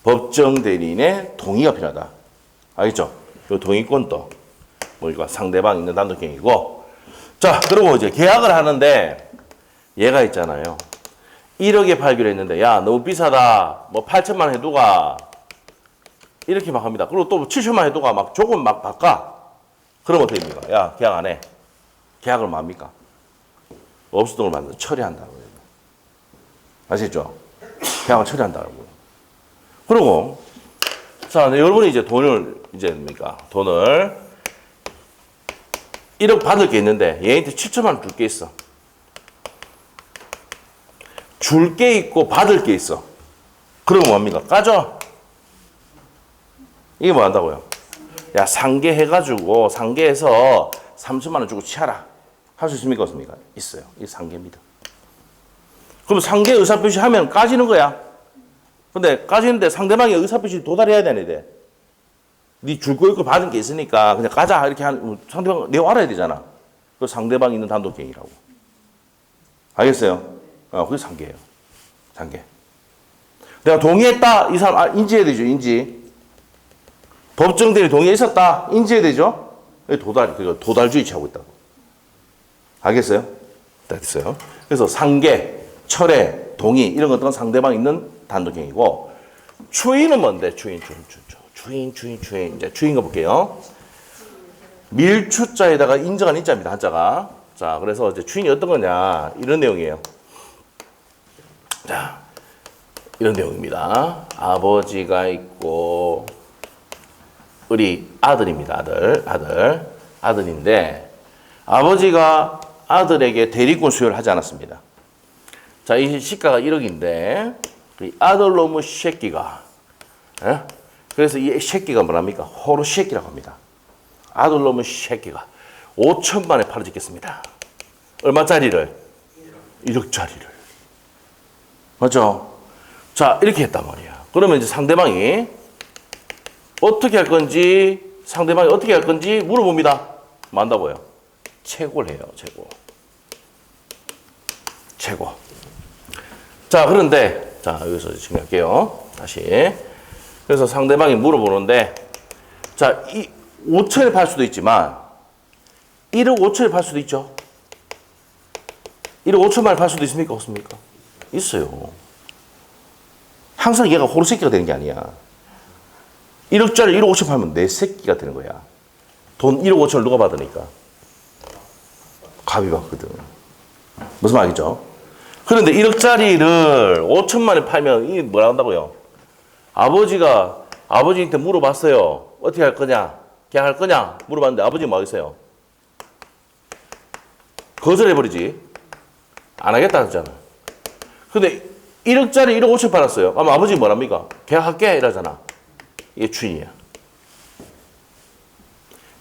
법정대리인의 동의가 필요하다. 알겠죠? 이 동의권도 뭐 상대방 있는 단독행위고. 자, 그리고 이제 계약을 하는데 얘가 있잖아요. 1억에 팔기로 했는데 야, 너무 비싸다. 뭐 8천만 원 해두가. 이렇게 막 합니다. 그리고 또 7천만 해두가 막 조금 막 바꿔. 그럼 어떻게 됩니까? 야, 계약 안 해. 계약을 뭐 합니까? 없었던 걸 만들어 처리한다고요. 아시죠? 계약을 처리한다고요. 그리고 자, 여러분이 이제 돈을 1억 받을 게 있는데 얘한테 7천만 원 줄 게 있어. 줄 게 있고 받을 게 있어. 그러면 뭡니까? 까줘. 이게 뭐 한다고요? 야, 상계해가지고 상계해서 3천만 원 주고 치하라. 할 수 있습니까? 없습니까? 있어요. 이게 상계입니다. 그럼 상계 의사표시 하면 까지는 거야. 근데 까지는데 상대방의 의사표시 도달해야 되는데 네 줄 거 있고 받은 게 있으니까 그냥 까자 이렇게 하는 상대방 내가 알아야 되잖아. 그 상대방이 있는 단독행위라고. 알겠어요? 그게 상계예요. 상계. 내가 동의했다. 이 사람 인지해야 되죠. 인지. 법정대리 동의에 있었다. 인지해야 되죠? 도달주의 취하고 있다고. 알겠어요? 됐어요. 그래서 상계, 철회, 동의 이런 것들은 상대방 있는 단독행위고 추인은 뭔데? 추인. 이제 추인 거 볼게요. 밀추자에다가 인정한 인자입니다. 한자가. 자, 그래서 이제 추인이 어떤 거냐? 이런 내용이에요. 자, 이런 내용입니다. 아버지가 있고 우리 아들입니다. 아들인데 아버지가 아들에게 대리권 수여를 하지 않았습니다. 자, 이 시가가 1억인데 이 아들놈의 새끼가 그래서 이 새끼가 뭐랍니까? 호로 새끼라고 합니다. 아들놈의 새끼가 5천만에 팔아짓겠습니다. 얼마짜리를? 1억짜리를. 맞죠? 자, 이렇게 했단 말이야. 그러면 이제 상대방이 어떻게 할 건지 물어봅니다. 뭐 한다고요? 채고를 해요. 채고. 자, 그런데 자, 여기서 정리할게요. 다시. 그래서 상대방이 물어보는데 자, 이 5천에 팔 수도 있지만 1억 5천에 팔 수도 있죠. 1억 5천만에 팔 수도 있습니까? 없습니까? 있어요. 항상 얘가 호루새끼가 되는 게 아니야. 1억짜리 1억 5천 팔면 내 새끼가 되는 거야. 돈 1억 5천을 누가 받으니까? 갑이 받거든. 무슨 말이죠? 그런데 1억짜리를 5천만에 팔면 이게 뭐라 한다고요? 아버지한테 물어봤어요. 어떻게 할 거냐? 계약할 거냐? 물어봤는데 아버지가 뭐 하겠어요? 거절해버리지. 안 하겠다 하잖아. 근데 1억짜리 1억 5천 팔았어요. 그럼 아버지가 뭐랍니까? 계약할게 이러잖아. 이게 추인이야.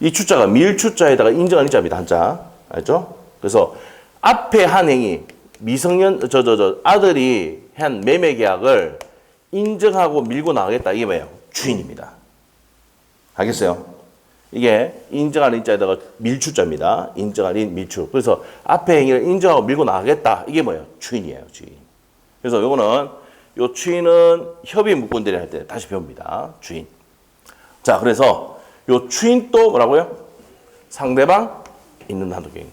이 추자가 밀추자에다가 인정한 인자입니다. 한자. 알죠? 그래서 앞에 한 행위, 미성년, 아들이 한 매매 계약을 인정하고 밀고 나가겠다. 이게 뭐예요? 추인입니다. 알겠어요? 이게 인정한 인자에다가 밀추자입니다. 인정한 인, 밀추. 그래서 앞에 행위를 인정하고 밀고 나가겠다. 이게 뭐예요? 추인이에요. 추인. 그래서 요거는, 요 추인은 협의 무권들이 할 때 다시 배웁니다. 추인. 자, 그래서 요 추인 또 뭐라고요? 상대방 있는 한도 경위.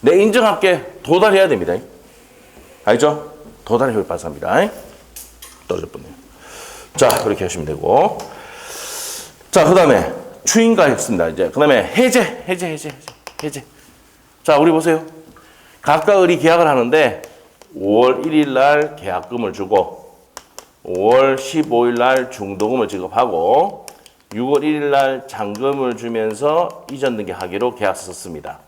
내 인정할게. 도달해야 됩니다. 알죠? 도달의 효율 발사합니다. 떨어졌군요. 자, 그렇게 하시면 되고. 자, 그 다음에 추인가 했습니다. 이제 그 다음에 해제. 자, 우리 보세요. 각각의 계약을 하는데 5월 1일 날 계약금을 주고 5월 15일 날 중도금을 지급하고 6월 1일 날 잔금을 주면서 이전 등기하기로 계약서 썼습니다.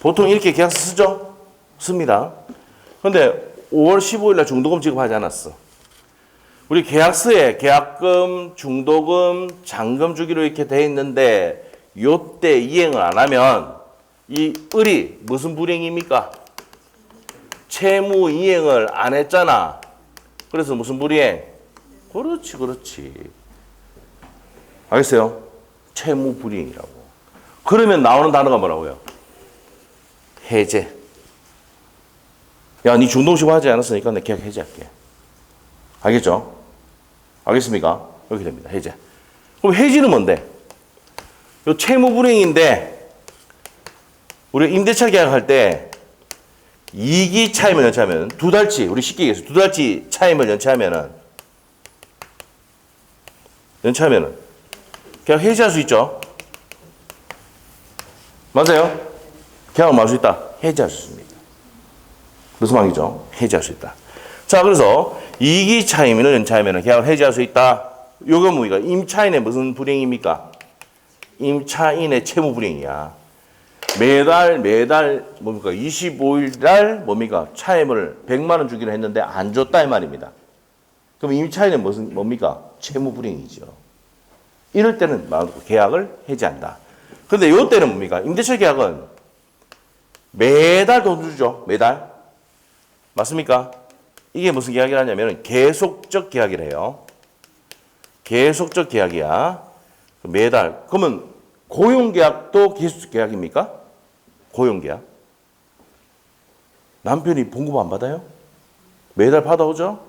보통 이렇게 계약서 쓰죠? 씁니다. 그런데 5월 15일 날 중도금 지급하지 않았어. 우리 계약서에 계약금, 중도금, 잔금 주기로 이렇게 돼 있는데 요때 이행을 안 하면 이 을이 무슨 불이행입니까? 채무 이행을 안 했잖아. 그래서 무슨 불이행? 그렇지. 알겠어요? 채무 불이행이라고. 그러면 나오는 단어가 뭐라고요? 해제. 야, 니 중도금 하지 않았으니까 내 계약 해제할게. 알겠죠? 알겠습니까? 이렇게 됩니다. 해제. 그럼 해지는 뭔데? 요 채무 불이행인데 우리 임대차 계약할 때 이기 차임을 연체하면 두 달치, 우리 쉽게 얘기해서 두 달치 차임을 연체하면은 계약 해지할 수 있죠? 맞아요? 계약을 말 수 있다. 해지할 수 있습니다. 무슨 말이죠? 해지할 수 있다. 자, 그래서 이기 차임을 연체하면 계약을 해지할 수 있다. 요건 뭡니까? 임차인의 무슨 불이행입니까? 임차인의 채무 불이행이야. 매달 뭡니까? 25일 날 뭡니까? 차임을 100만 원 주기로 했는데 안 줬다 이 말입니다. 그럼 임차인은 뭡니까? 채무 불이행이죠. 이럴 때는 계약을 해지한다. 근데 요 때는 뭡니까? 임대차 계약은 매달 돈 주죠. 매달. 맞습니까? 이게 무슨 계약이라 하냐면 계속적 계약이래요. 계속적 계약이야. 매달. 그러면 고용계약도 계속적 계약입니까? 고용계약. 남편이 봉급 안 받아요? 매달 받아오죠?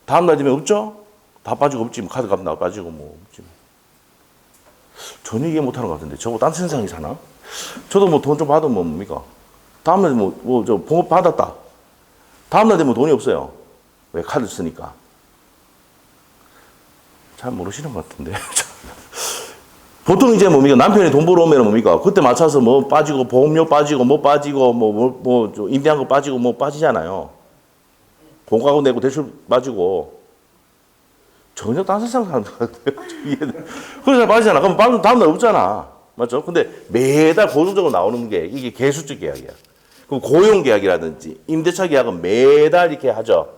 다음날 되면 없죠? 다 빠지고 없지. 뭐 카드 값 나 빠지고 뭐 없지. 전혀 이해 못하는 것 같은데 저거 딴 세상에 사나? 저도 뭐 돈 좀 받으면 뭡니까? 다음날 저 봉급 받았다. 다음날 되면 돈이 없어요. 왜? 카드 쓰니까. 잘 모르시는 것 같은데. 보통 이제 뭡니까? 남편이 돈 벌어오면 뭡니까? 그때 맞춰서 뭐 빠지고, 보험료 빠지고, 뭐 빠지고, 임대한 거 빠지고, 뭐 빠지잖아요. 공과금 내고 대출 빠지고. 전혀 딴 세상 사는 것 같아요. 그래서 빠지잖아. 그럼 다음날 없잖아. 맞죠? 근데 매달 고정적으로 나오는 게 이게 계수적 계약이야. 그럼 고용계약이라든지 임대차 계약은 매달 이렇게 하죠.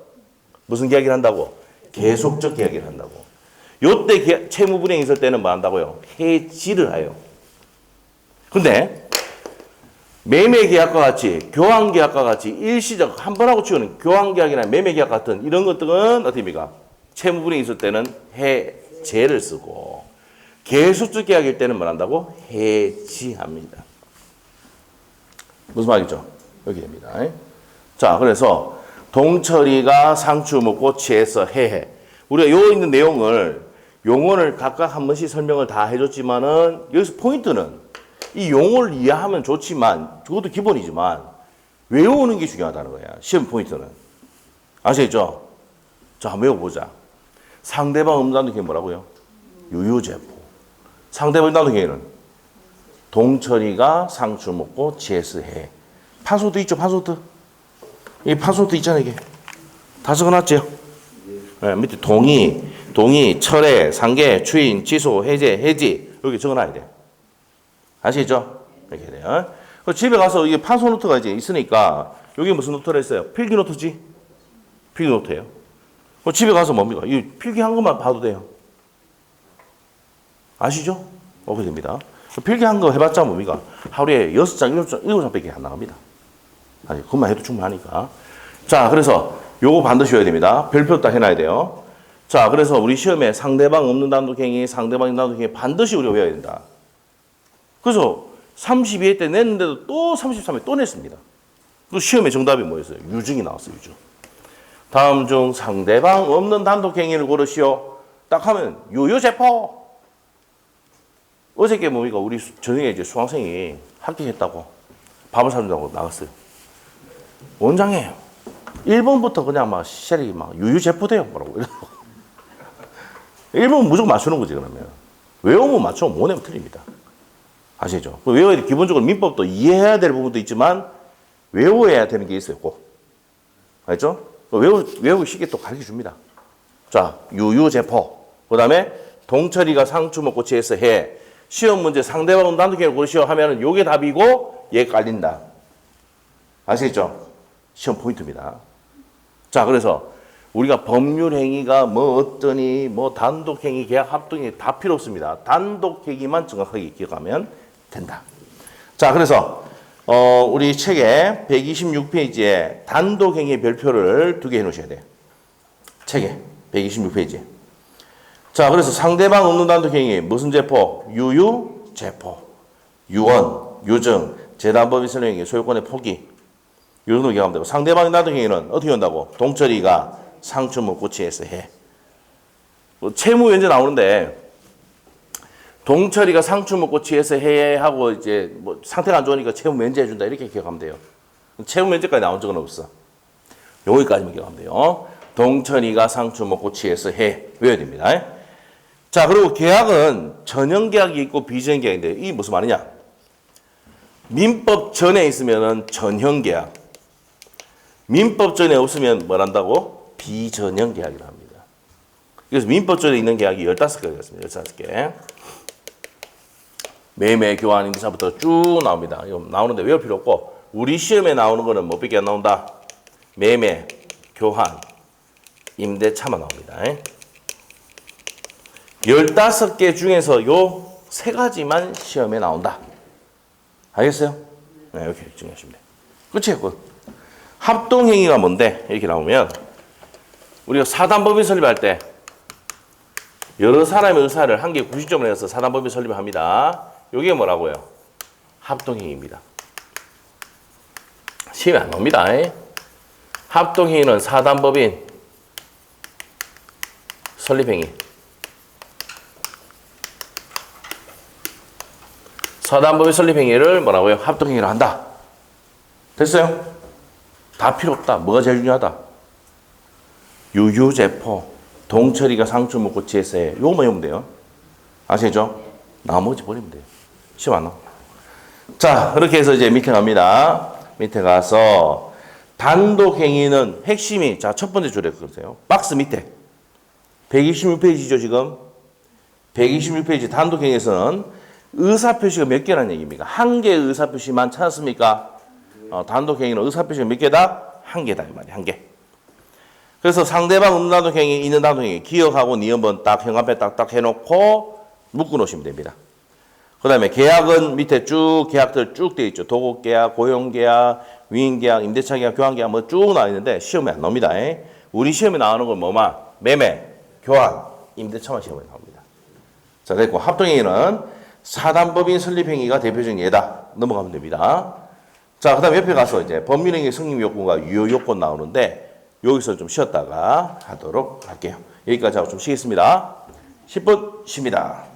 무슨 계약을 한다고? 계속적 계약을 한다고. 요때 채무 불이행 있을 때는 뭐 한다고요? 해지를 해요. 근데 매매 계약과 같이 교환 계약과 같이 일시적 한 번 하고 치우는 교환 계약이나 매매 계약 같은 이런 것들은 어떻습니까? 채무 불이행 있을 때는 해제를 쓰고 계속적 계약일 때는 뭐 한다고? 해지합니다. 무슨 말이죠? 여기 됩니다. 자, 그래서 동철이가 상추 먹고 취해서 해해. 우리가 요 있는 내용을 용어를 각각 한 번씩 설명을 다 해줬지만은 여기서 포인트는 이 용어를 이해하면 좋지만 그것도 기본이지만 외우는 게 중요하다는 거야. 시험 포인트는. 아시겠죠? 자, 한번 외워보자. 상대방 없는 단독행위 뭐라고요? 유유제포. 상대방 없는 단독행위는 동철이가 상추 먹고 GS 해. 판소트 있죠? 판소트? 이 판소트 있잖아요. 이게. 다 적어놨죠? 네, 밑에 동의, 철회, 상계, 추인, 취소, 해제, 해지. 여기 적어놔야 돼. 아시겠죠? 이렇게 돼요. 집에 가서 이게 판소 노트가 이제 있으니까 여기 무슨 노트를 했어요? 필기 노트지? 필기 노트예요. 집에 가서 뭡니까? 이 필기한 것만 봐도 돼요. 아시죠? 그렇게 됩니다. 필기한 거 해봤자 뭡니까? 하루에 6장, 7장밖에 안 나갑니다. 아니, 그것만 해도 충분하니까. 자, 그래서 요거 반드시 해야 됩니다. 별표 딱 해놔야 돼요. 자, 그래서 우리 시험에 상대방 없는 단독행위, 상대방 있는 단독행위 반드시 우리가 외워야 된다. 그래서 32회 때 냈는데도 또 33회 또 냈습니다. 그 시험의 정답이 뭐였어요? 유증이 나왔어요, 유증. 다음 중 상대방 없는 단독행위를 고르시오. 딱 하면 유유제포. 어저께 뭡니까? 우리 저녁에 이제 수강생이 합격했다고 밥을 사준다고 나갔어요. 원장님, 1번부터 그냥 막 시절이 막 유유제포돼요. 뭐라고 이러고. 1번 무조건 맞추는 거지, 그러면. 외우면 맞추면 못 내면 틀립니다. 아시죠? 외워야 돼. 기본적으로 민법도 이해해야 될 부분도 있지만 외워야 되는 게 있어요, 꼭. 알죠? 외우기 쉽게 또 가르쳐 줍니다. 자, 유유제포. 그 다음에 동철이가 상추 먹고 취해서 해. 시험 문제 상대방 단독행위를 고르시오 하면은 요게 답이고 얘 깔린다. 아시겠죠? 시험 포인트입니다. 자, 그래서 우리가 법률 행위가 뭐 어떠니 뭐 단독행위, 계약, 합동행위 다 필요 없습니다. 단독행위만 정확하게 기억하면 된다. 자, 그래서 우리 책에 126페이지에 단독행위 별표를 2개 해놓으셔야 돼요. 책에 126페이지에. 자, 그래서 상대방 없는 단독행위 무슨 제포? 유유제포. 유언, 유증, 재단법인 설명행위, 소유권의 포기. 이 정도 기억하면 되고 상대방의 단독행위는 어떻게 한다고? 동철이가 상추 먹고 취해서 해. 채무 면제 나오는데 동철이가 상추 먹고 취해서 해 하고 이제 뭐 상태가 안 좋으니까 채무 면제 해준다 이렇게 기억하면 돼요. 채무 면제까지 나온 적은 없어. 여기까지만 기억하면 돼요. 동철이가 상추 먹고 취해서 해. 외워야 됩니다. 자, 그리고 계약은 전형계약이 있고 비전형계약인데 이게 무슨 말이냐? 민법 전에 있으면은 전형계약. 민법 전에 없으면 뭘 한다고? 비전형계약이라 합니다. 그래서 민법 전에 있는 계약이 15개가 있습니다. 15개. 매매, 교환, 임대차부터 쭉 나옵니다. 이거 나오는데 외울 필요 없고 우리 시험에 나오는 거는 뭐밖에 안 나온다? 매매, 교환, 임대차만 나옵니다. 15개 중에서 요 3가지만 시험에 나온다. 알겠어요? 네, 이렇게 정리하시면 돼요. 끝이에요. 합동행위가 뭔데? 이렇게 나오면 우리가 사단법인 설립할 때 여러 사람의 의사를 한 개 90점을 해서 사단법인 설립을 합니다. 이게 뭐라고요? 합동행위입니다. 시험에 안 나옵니다. 합동행위는 사단법인 설립행위. 사단법인 설립행위를 뭐라고요? 합동행위로 한다. 됐어요? 다 필요 없다. 뭐가 제일 중요하다? 유유제포, 동철이가 상추 먹고 취해서 해. 요거만 외우면 돼요. 아시죠? 나머지 버리면 돼요. 시험 안 나와. 자, 그렇게 해서 이제 밑에 갑니다. 밑에 가서 단독행위는 핵심이, 자, 첫 번째 줄에 그러세요. 박스 밑에. 126페이지죠, 지금. 126페이지 단독행위에서는 의사표시가 몇 개라는 얘기입니까? 한 개의 의사표시만 찾았습니까? 단독행위는 의사표시가 몇 개다? 한 개다, 이 말이야, 한 개. 그래서 상대방 없는 단독행위, 있는 단독행위, 기억하고 니은번 딱 형앞에 딱딱 해놓고 묶어 놓으시면 됩니다. 그 다음에 계약은 밑에 쭉 계약들 쭉 되어 있죠. 도급계약, 고용계약, 위임계약, 임대차계약, 교환계약 뭐 쭉 나와 있는데 시험에 안 나옵니다. 우리 시험에 나오는 건 뭐만? 매매, 교환, 임대차만 시험에 나옵니다. 자, 됐고 합동행위는 사단법인 설립행위가 대표적인 예다. 넘어가면 됩니다. 자, 그 다음에 옆에 가서 이제 법률행위 성립 요건과 유효 요건 나오는데 여기서 좀 쉬었다가 하도록 할게요. 여기까지 하고 좀 쉬겠습니다. 10분 쉽니다.